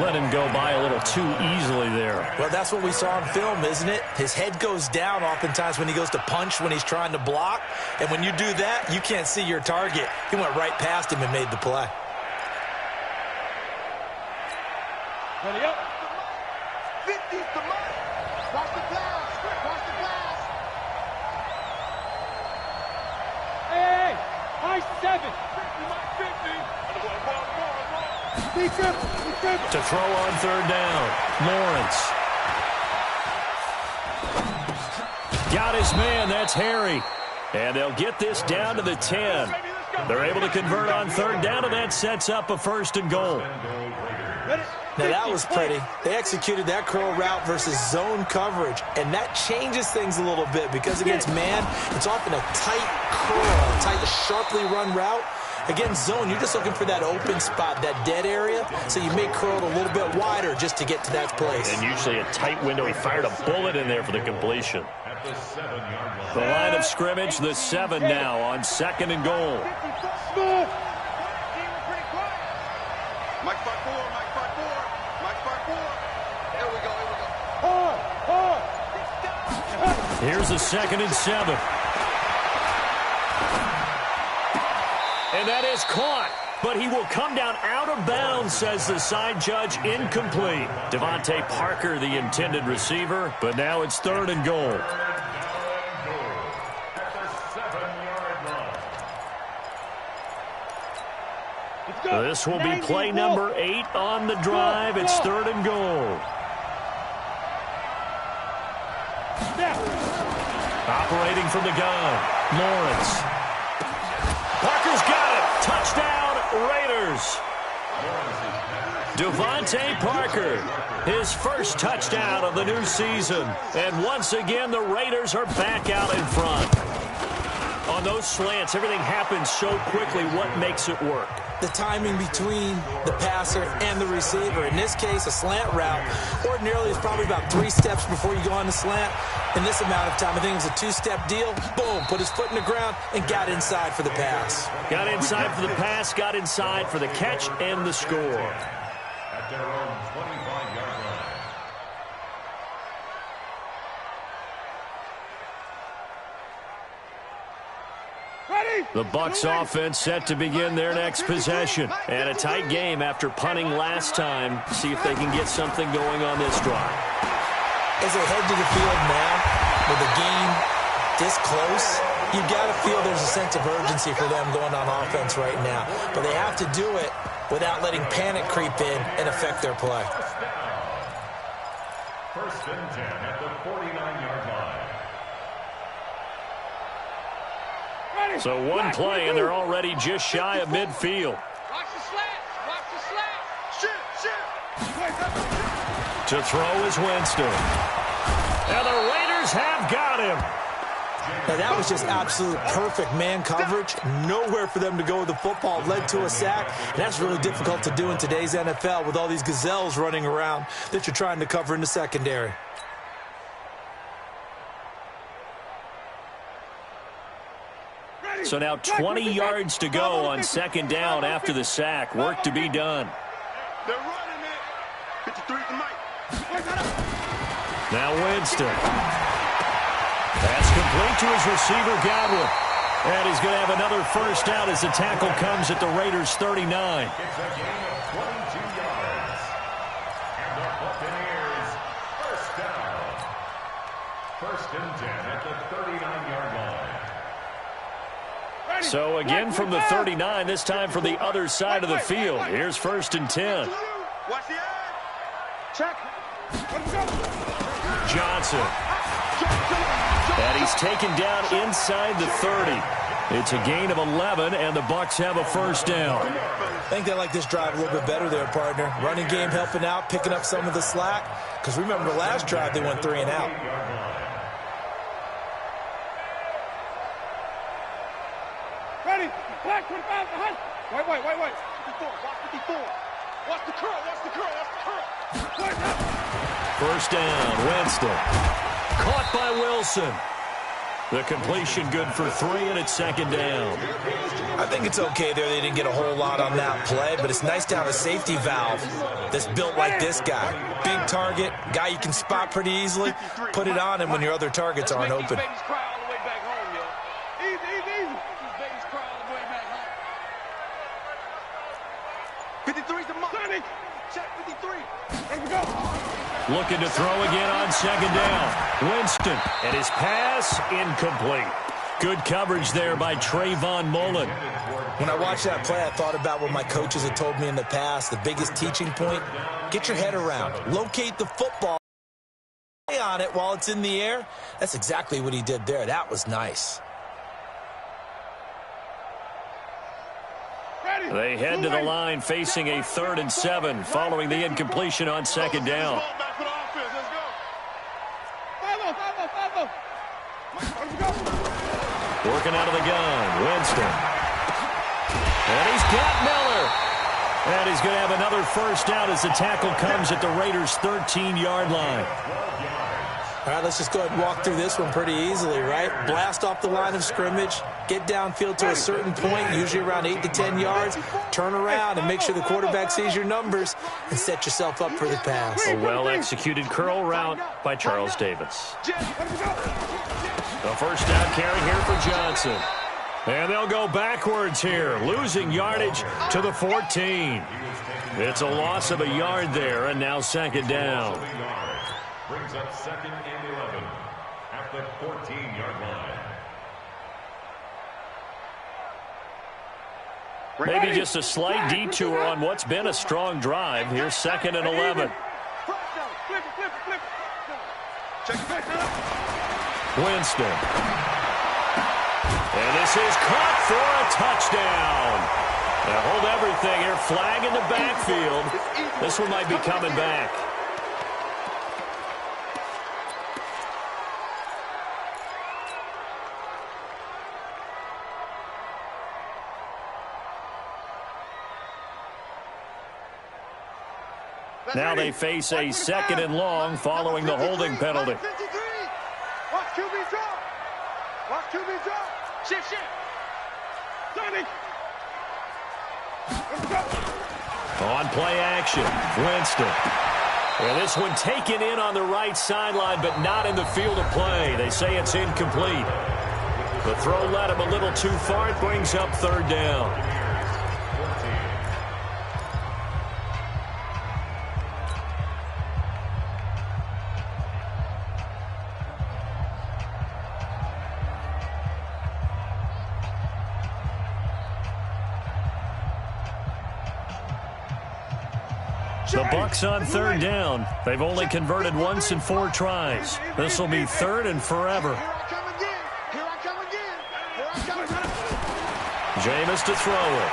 I: Let him go by a little too easily there.
K: Well, that's what we saw in film, isn't it? His head goes down oftentimes when he goes to punch, when he's trying to block. And when you do that, you can't see your target. He went right past him and made the play.
J: Ready up. 50's the mark. Watch the pass. Watch the pass. Hey, high 7. 50, 50. Be careful.
I: To throw on 3rd down, Lawrence. Got his man, that's Harry. And they'll get this down to the 10. They're able to convert on 3rd down, and that sets up a 1st and goal.
K: Now, that was pretty. They executed that curl route versus zone coverage, and that changes things a little bit because against man, it's often a tight curl, a tight, sharply run route. Against zone, you're just looking for that open spot, that dead area, so you may curl it a little bit wider just to get to that place.
I: And usually a tight window. He fired a bullet in there for the completion. The line of scrimmage, the 7 now on 2nd and goal.
C: Mike 5-4, Mike 5-4, Mike 5-4. Here we go, here we go.
I: Here's the 2nd and 7. And that is caught. but he will come down out of bounds, says the side judge. Incomplete. Devontae Parker, the intended receiver, but now it's 3rd and goal. This will be play number 8 on the drive. It's 3rd and goal. Operating from the gun, Lawrence. Parker's got it. Touchdown, Raiders. Devontae Parker, his first touchdown of the new season. And once again, the Raiders are back out in front. On those slants, everything happens so quickly. What makes it work?
K: The timing between the passer and the receiver. In this case, a slant route ordinarily is probably about 3 steps before you go on the slant. In this amount of time, I think it was a 2-step deal. Boom, put his foot in the ground and got inside for the pass.
I: Got inside for the pass, got inside for the catch and the score.
L: At their own 25-yard line.
I: The Bucs offense set to begin their next possession. And a tight game after punting last time. See if they can get something going on this drive.
K: As they head to the field now, with the game this close, you've got to feel there's a sense of urgency for them going on offense right now. But they have to do it without letting panic creep in and affect their play.
L: 1st and 10 at the 49-yard line.
I: So one play, and they're already just shy of midfield.
J: Watch the slant. Watch the slant. Shoot.
I: To throw is Winston. And the Raiders have got him.
K: Now, that was just absolute perfect man coverage. Nowhere for them to go with the football. Led to a sack. And that's really difficult to do in today's NFL with all these gazelles running around that you're trying to cover in the secondary.
I: So now 20 yards to go on 2nd down after the sack. Work to be done.
C: They're running it. 53 to Mike.
I: Now Winston. Pass complete to his receiver, Godwin. And he's going to have another first down as the tackle comes at the Raiders' 39.
L: It's a gain of 22 yards. And the Buccaneers, first down. 1st and 10 at the 39-yard line.
I: So again from the 39, this time from the other side of the field. Here's 1st and 10.
C: Watch the eye. Check.
I: Johnson. And he's taken down inside the 30. It's a gain of 11, and the Bucs have a first down.
K: I think they like this drive a little bit better there, partner. Running game helping out, picking up some of the slack. Because remember, last drive they went 3 and out.
J: Ready. Black 25 behind. Wait. 54. Watch 54. Watch the curl. Watch the curl. Watch the curl.
I: First down, Winston. Caught by Wilson. The completion good for 3, and it's 2nd down.
K: I think it's okay there. They didn't get a whole lot on that play, but it's nice to have a safety valve that's built like this guy. Big target, guy you can spot pretty easily. Put it on him when your other targets aren't open.
I: Looking to throw again on 2nd down. Winston, and his pass incomplete. Good coverage there by Trayvon Mullen.
K: When I watched that play, I thought about what my coaches had told me in the past. The biggest teaching point, get your head around. Locate the football. Stay on it while it's in the air. That's exactly what he did there. That was nice.
I: They head to the line facing a 3rd and 7 following the incompletion on 2nd down. Working out of the gun, Winston. And he's got Miller. And he's going to have another first down as the tackle comes at the Raiders' 13-yard line.
K: All right, let's just go ahead and walk through this one pretty easily, right? Blast off the line of scrimmage, get downfield to a certain point, usually around 8 to 10 yards, turn around and make sure the quarterback sees your numbers and set yourself up for the pass.
I: A well-executed curl route by Charles Davis. The first down carry here for Johnson. And they'll go backwards here, losing yardage to the 14. It's a loss of a yard there, and now second down.
L: Brings up second and 11 at the 14-yard line.
I: Maybe just a slight detour on what's been a strong drive. Here's second and 11. Winston. And this is caught for a touchdown. Now hold everything here. Flag in the backfield. This one might be coming back. Now they face a second and long following the holding penalty.
J: Watch QB drop. Watch QB drop. Shift. Johnny.
I: On play action, Winston. Well, this one taken in on the right sideline, but not in the field of play. They say it's incomplete. The throw led him a little too far. It brings up third down. The Bucs on third down. They've only converted once in 4 tries. This will be third and forever. Jameis to throw it.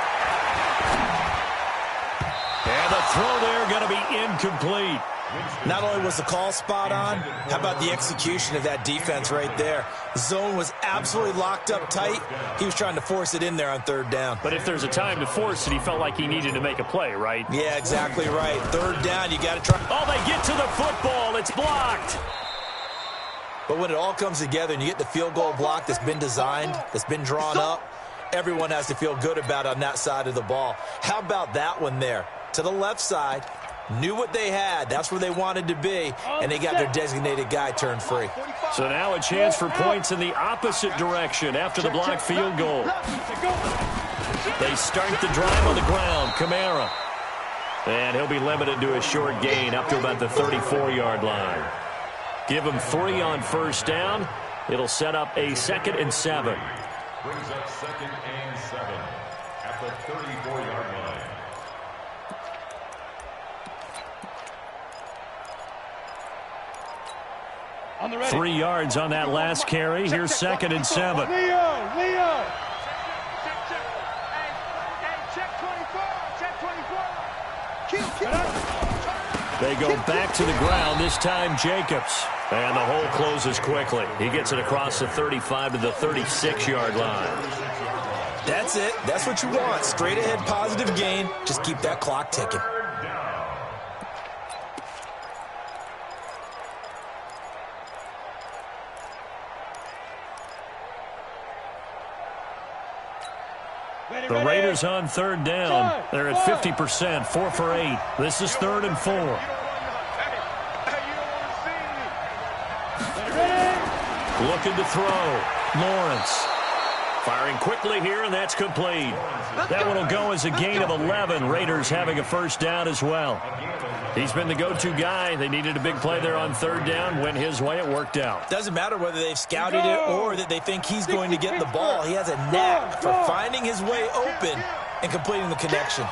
I: And the throw there going to be incomplete.
K: Not only was the call spot on, how about the execution of that defense right there? The zone was absolutely locked up tight. He was trying to force it in there on third down.
I: But if there's a time to force it, he felt like he needed to make a play, right?
K: Yeah, exactly right. Third down, you got to try.
I: Oh, they get to the football. It's blocked.
K: But when it all comes together and you get the field goal block that's been designed, that's been drawn up, everyone has to feel good about it on that side of the ball. How about that one there? To the left side. Knew what they had. That's where they wanted to be, and they got their designated guy turned free.
I: So now a chance for points in the opposite direction after the blocked field goal. They start the drive on the ground. Kamara. And he'll be limited to a short gain up to about the 34-yard line. Give him 3 on first down. It'll set up a 2nd and 7.
L: Brings up 2nd and 7 at the 34-yard line.
I: 3 yards on that last carry. Here's 2nd and 7.
J: Leo.
I: They go back to the ground, this time Jacobs. And the hole closes quickly. He gets it across the 35 to the 36-yard line.
K: That's it. That's what you want. Straight ahead positive gain. Just keep that clock ticking.
I: The Raiders on third down. They're at 50%, 4 for 8. This is 3rd and 4. Looking to throw. Lawrence. Firing quickly here, and that's complete. That one will go as a gain of 11. Raiders having a first down as well. He's been the go-to guy. They needed a big play there on third down. Went his way. It worked out.
K: Doesn't matter whether they've scouted it or that they think he's going to get the ball. He has a knack for finding his way open and completing the connection.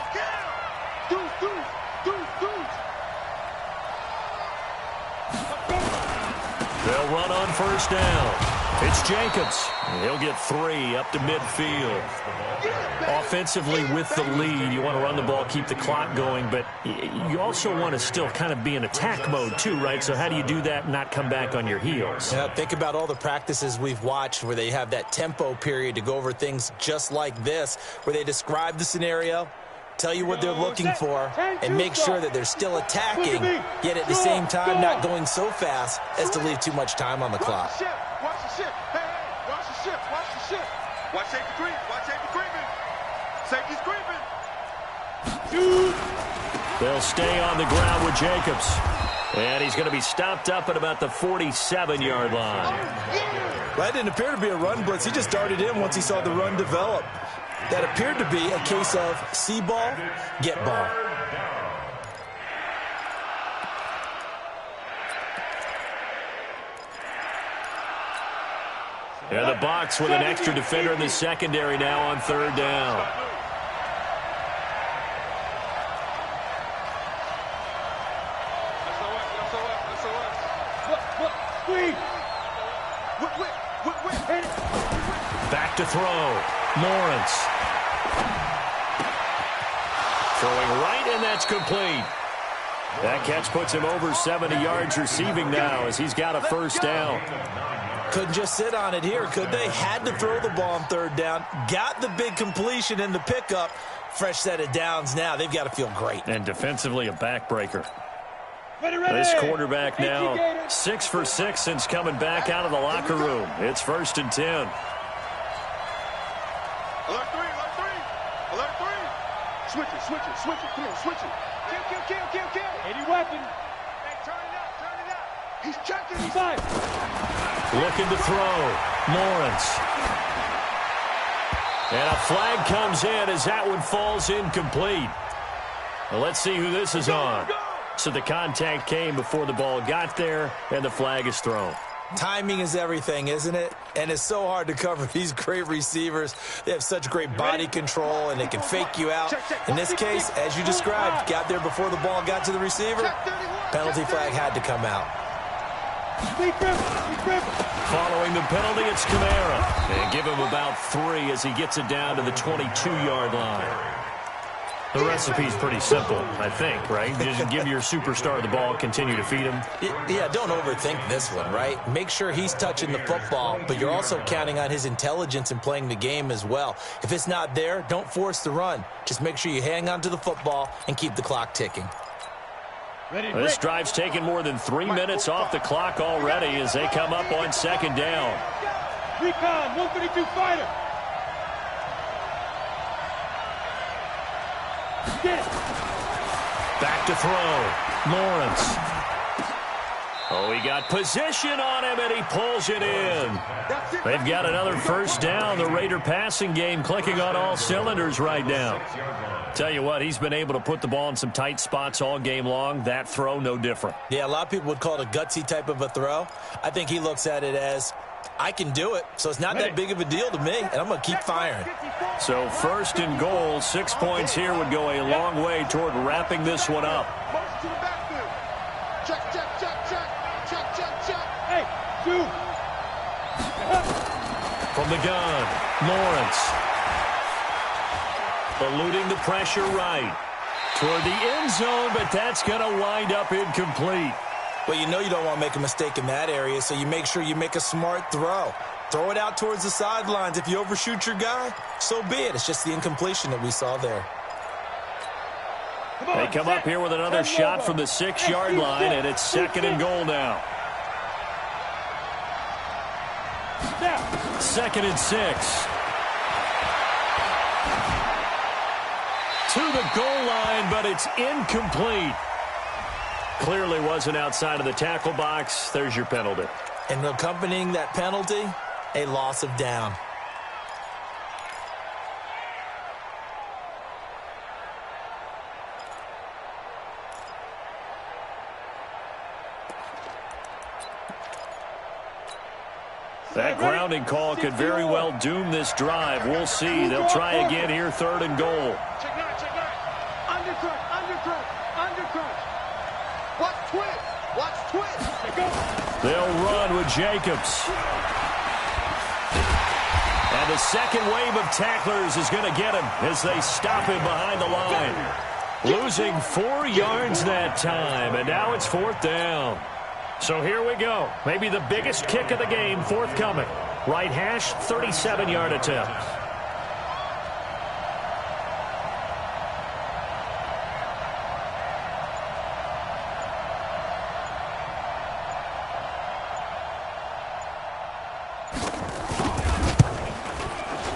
I: They'll run on first down. It's Jacobs. He'll get 3 up to midfield. Offensively with the lead, you want to run the ball, keep the clock going, but you also want to still kind of be in attack mode too, right? So how do you do that and not come back on your heels?
K: Yeah, think about all the practices we've watched where they have that tempo period to go over things just like this, where they describe the scenario, tell you what they're looking for, and make sure that they're still attacking, yet at the same time not going so fast as to leave too much time on the clock.
J: Watch the ship. Hey, watch the ship. Watch the ship. Watch safety creep. Watch safety creeping. Safety's creeping.
I: They'll stay on the ground with Jacobs. And he's going to be stopped up at about the 47-yard line.
K: Well, that didn't appear to be a run blitz. He just darted in once he saw the run develop. That appeared to be a case of see ball, get ball.
I: And the Bucs with an extra defender in the secondary now on third down. Back to throw. Lawrence. Throwing right, and that's complete. That catch puts him over 70 yards receiving now as he's got a first down.
K: Couldn't just sit on it here, could they? Had to throw the ball on third down. Got the big completion in the pickup. Fresh set of downs now. They've got to feel great.
I: And defensively, a backbreaker. This quarterback now 6 for 6 since coming back out of the locker room. It's 1st and 10.
C: Alert 3, alert 3, alert 3. Switch it, come on, switch it. Kill.
J: 80 weapon.
C: Hey, turn it up. He's checking.
J: He's fine.
I: Looking to throw. Lawrence. And a flag comes in as that one falls incomplete. Well, let's see who this is on. So the contact came before the ball got there, and the flag is thrown.
K: Timing is everything, isn't it? And it's so hard to cover these great receivers. They have such great body control, and they can fake you out. In this case, as you described, got there before the ball got to the receiver. Penalty flag had to come out.
I: Following the penalty, it's Kamara. And give him about 3 as he gets it down to the 22-yard line. The recipe's pretty simple, I think, right? Just give your superstar the ball, continue to feed him.
K: Yeah, don't overthink this one, right? Make sure he's touching the football, but you're also counting on his intelligence in playing the game as well. If it's not there, don't force the run. Just make sure you hang on to the football and keep the clock ticking.
I: This drive's taken more than 3 minutes off the clock already as they come up on 2nd down.
J: Recon, 152 fighter.
I: Back to throw. Lawrence. Oh, he got position on him, and he pulls it in. They've got another first down. The Raider passing game clicking on all cylinders right now. Tell you what, he's been able to put the ball in some tight spots all game long. That throw, no different.
K: Yeah, a lot of people would call it a gutsy type of a throw. I think he looks at it as, I can do it, so it's not that big of a deal to me, and I'm going to keep firing.
I: So 1st and goal, 6 points here would go a long way toward wrapping this one up.
C: Check.
J: Hey, shoot.
I: From the gun, Lawrence. Eluding the pressure right. Toward the end zone, but that's going to wind up incomplete.
K: Well, you know you don't want to make a mistake in that area, so you make sure you make a smart throw. Throw it out towards the sidelines. If you overshoot your guy, so be it. It's just the incompletion that we saw there.
I: They come up here with another shot from the 6-yard line, and it's 2nd and goal now. 2nd and 6. To the goal line, but it's incomplete. Clearly wasn't outside of the tackle box. There's your penalty.
K: And accompanying that penalty, a loss of down.
I: That grounding call could very well doom this drive. We'll see. They'll try again here, 3rd and goal.
C: Check 9. Undercut. Watch twist.
I: They'll run with Jacobs. And the second wave of tacklers is going to get him as they stop him behind the line. Losing 4 yards that time, and now it's 4th down. So here we go. Maybe the biggest kick of the game forthcoming. Right hash, 37-yard attempt.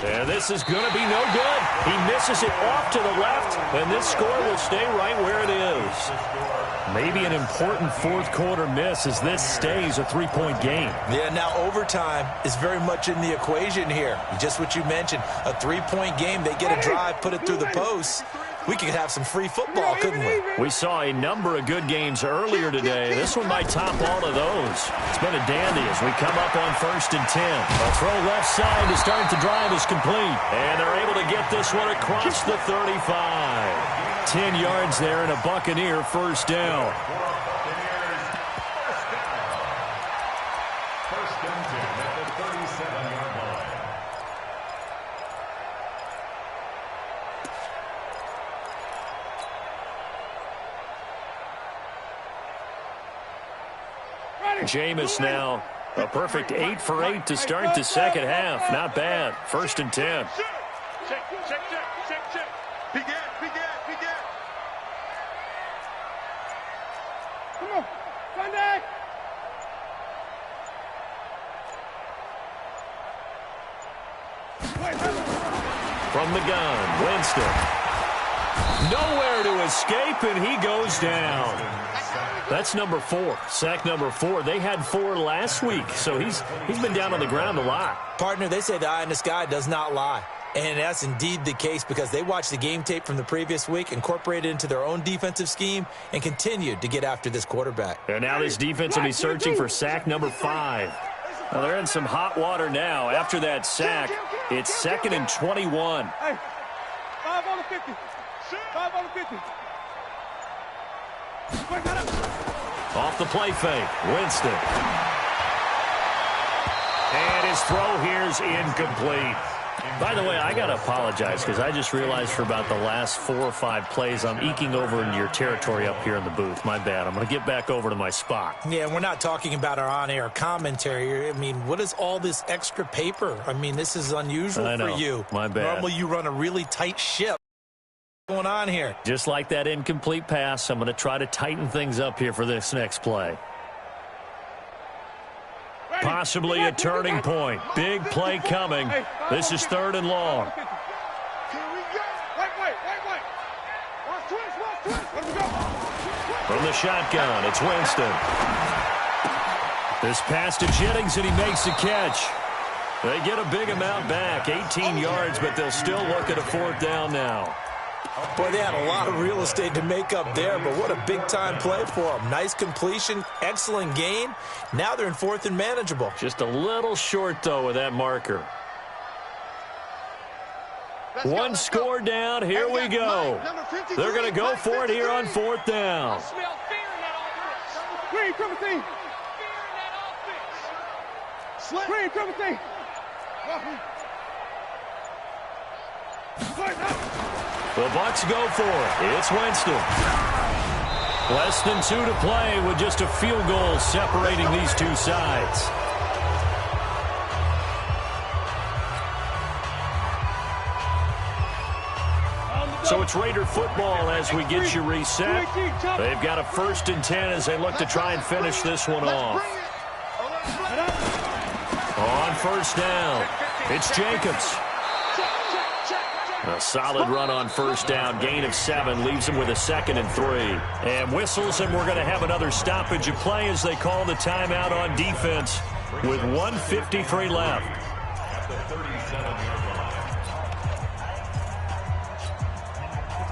I: And And this is going to be no good. He misses it off to the left, and this score will stay right where it is. Maybe an important fourth quarter miss as this stays a three-point game.
K: Yeah, now overtime is very much in the equation here. Just what you mentioned, a three-point game. They get a drive, put it through the post. We could have some free football, couldn't we?
I: We saw a number of good games earlier today. This one might top all of those. It's been a dandy as we come up on 1st and 10. A throw left side to start the drive is complete. And they're able to get this one across the 35. 10 yards there and a Buccaneer first down.
L: First and 10 at the 37-yard line.
I: Jameis now a perfect 8 for 8 to start the second half. Not bad. 1st and 10.
C: Check. Begin.
J: Come on. Sunday.
I: From the gun, Winston. Nowhere to escape, and he goes down. That's number 4, sack number 4. They had 4 last week, so he's been down on the ground a lot.
K: Partner, they say the eye in the sky does not lie. And that's indeed the case because they watched the game tape from the previous week, incorporated it into their own defensive scheme, and continued to get after this quarterback.
I: And now this defense will be searching for sack number 5. Well, they're in some hot water now. After that sack, it's 2nd and 21.
J: Hey, 5 on the 50. 5 on the 50.
I: Off the play fake, Winston. And his throw here's incomplete. By the way, I got to apologize because I just realized for about the last 4 or 5 plays I'm eking over into your territory up here in the booth. My bad. I'm going to get back over to my spot.
K: Yeah, we're not talking about our on-air commentary. I mean, what is all this extra paper? I mean, this is unusual for you.
I: My bad.
K: Normally you run a really tight ship. What's going on here?
I: Just like that incomplete pass, I'm going to try to tighten things up here for this next play. Possibly a turning point. Big play coming. This is 3rd and long. From the shotgun, it's Winston. This pass to Jennings, and he makes the catch. They get a big amount back, 18 yards, but they'll still look at a 4th down now.
K: Boy, they had a lot of real estate to make up there, but what a big-time play for them. Nice completion, excellent gain. Now they're in 4th and manageable.
I: Just a little short, though, with that marker. One score down. Here we go. They're going to go for it here on 4th down.
J: Green, Timothy. Green, Timothy.
I: The Bucs go for it. It's Winston. Less than 2 to play with just a field goal separating these two sides. So it's Raider football as we get you reset. They've got a 1st and 10 as they look to try and finish this one off. On 1st down, it's Jacobs. A solid run on 1st down. Gain of 7 leaves him with a 2nd and 3. And whistles, and we're going to have another stoppage of play as they call the timeout on defense with 1:53 left.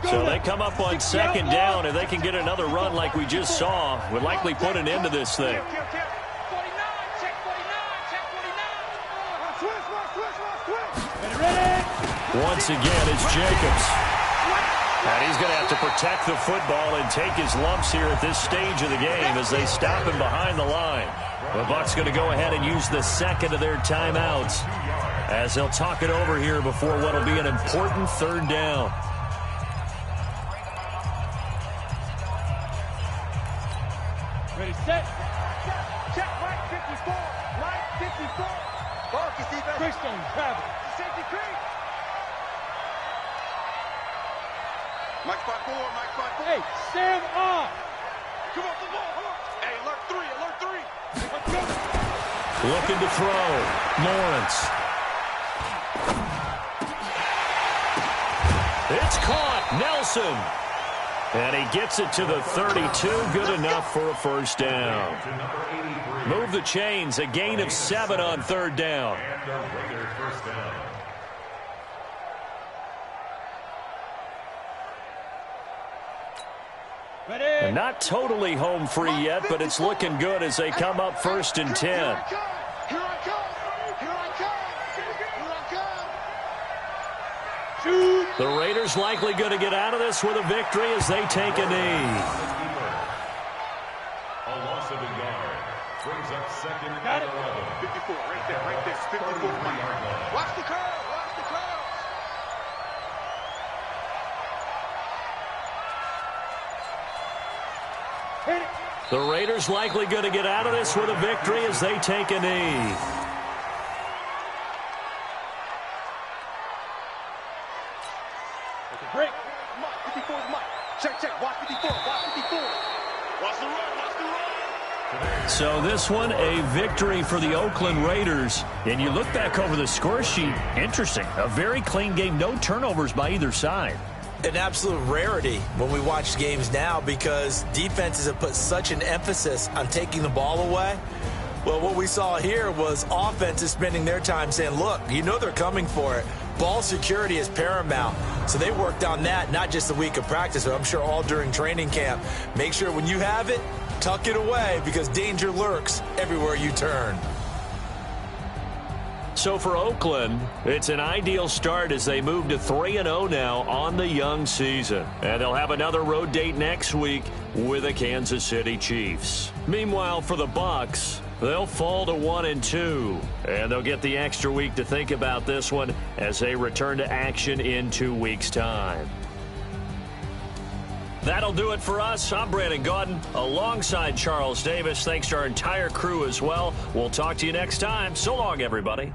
I: So they come up on 2nd down, and they can get another run like we just saw. Would likely put an end to this thing. Once again, it's Jacobs. And he's going to have to protect the football and take his lumps here at this stage of the game as they stop him behind the line. The Bucs going to go ahead and use the 2nd of their timeouts as they'll talk it over here before what will be an important 3rd down.
J: Ready, set. Check, right 54. Right 54. Ball, Christian, travel. Safety creek.
C: Mike spot 4.
J: Hey, stand up.
C: Come on. Hey, alert 3.
J: Let's go.
I: Looking to throw. Lawrence. It's caught. Nelson. And he gets it to the 32. Good enough for a first down. Move the chains. A gain of 7 on third down.
L: And the Raiders first down.
I: And not totally home free yet, but it's looking good as they come up 1st and 10.
J: Here I come. Here I come. Shoot.
I: The Raiders likely going to get out of this with a victory as they take a knee.
L: A loss of a yard. Brings up 2nd and 11.
J: 54, right there. 54. Watch the curve.
I: The Raiders likely going to get out of this with a victory as they take a knee.
J: Break. 54 is Mike. Check. Watch 54. Watch the run.
I: So this one, a victory for the Oakland Raiders. And you look back over the score sheet, interesting. A very clean game, no turnovers by either side.
K: An absolute rarity when we watch games now because defenses have put such an emphasis on taking the ball away. Well, what we saw here was offenses spending their time saying, look, you know they're coming for it. Ball security is paramount. So they worked on that, not just a week of practice, but I'm sure all during training camp. Make sure when you have it, tuck it away because danger lurks everywhere you turn.
I: So for Oakland, it's an ideal start as they move to 3-0 now on the young season. And they'll have another road date next week with the Kansas City Chiefs. Meanwhile, for the Bucs, they'll fall to 1-2. And they'll get the extra week to think about this one as they return to action in 2 weeks' time. That'll do it for us. I'm Brandon Gaudin alongside Charles Davis. Thanks to our entire crew as well. We'll talk to you next time. So long, everybody.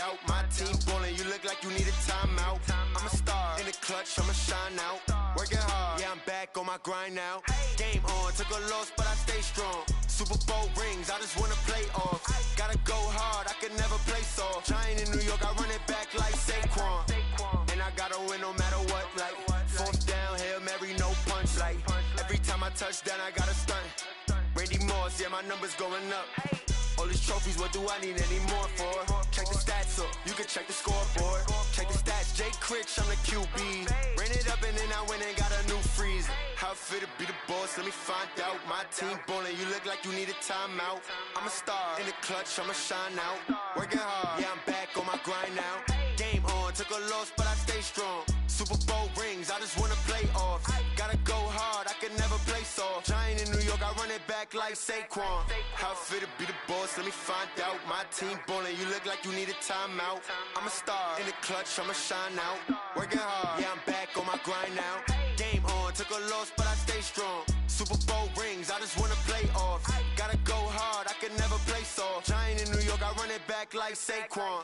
M: out. My team ballin', you look like you need a timeout. I'm a star in the clutch, I'ma shine out. Working hard, yeah, I'm back on my grind now. Game on, took a loss, but I stay strong. Super Bowl rings, I just wanna play off. Gotta go hard, I can never play soft. Giant in New York, I run it back like Saquon. And I gotta win no matter what, like fourth down, Hail Mary, no punch. Like every time I touch down, I gotta stunt. Randy Randy Moss, yeah, my number's going up. All these trophies, what do I need any more for? Check the stats up, you can check the scoreboard. Check the stats, Jay Critch, I'm the QB. Ran it up and then I went and got a new freezer. How it feel to be the boss, let me find out. My team ballin', you look like you need a timeout. I'm a star, in the clutch, I'ma shine out. Working hard, yeah, I'm back on my grind now. Game on, took a loss, but I stay strong. Super Bowl rings, I just wanna play off. Gotta go hard, I can never play soft. Giant in New York, I run it back like Saquon. How it feel to be the boss, let me find out. My team ballin', you look like you need a timeout. I'm a star, in the clutch, I'ma shine out. Working hard, yeah, I'm back on my grind now. Game on, took a loss, but I stay strong. Super Bowl rings, I just wanna play off. Gotta go hard, I can never play soft. Giant in New York, I run it back like Saquon.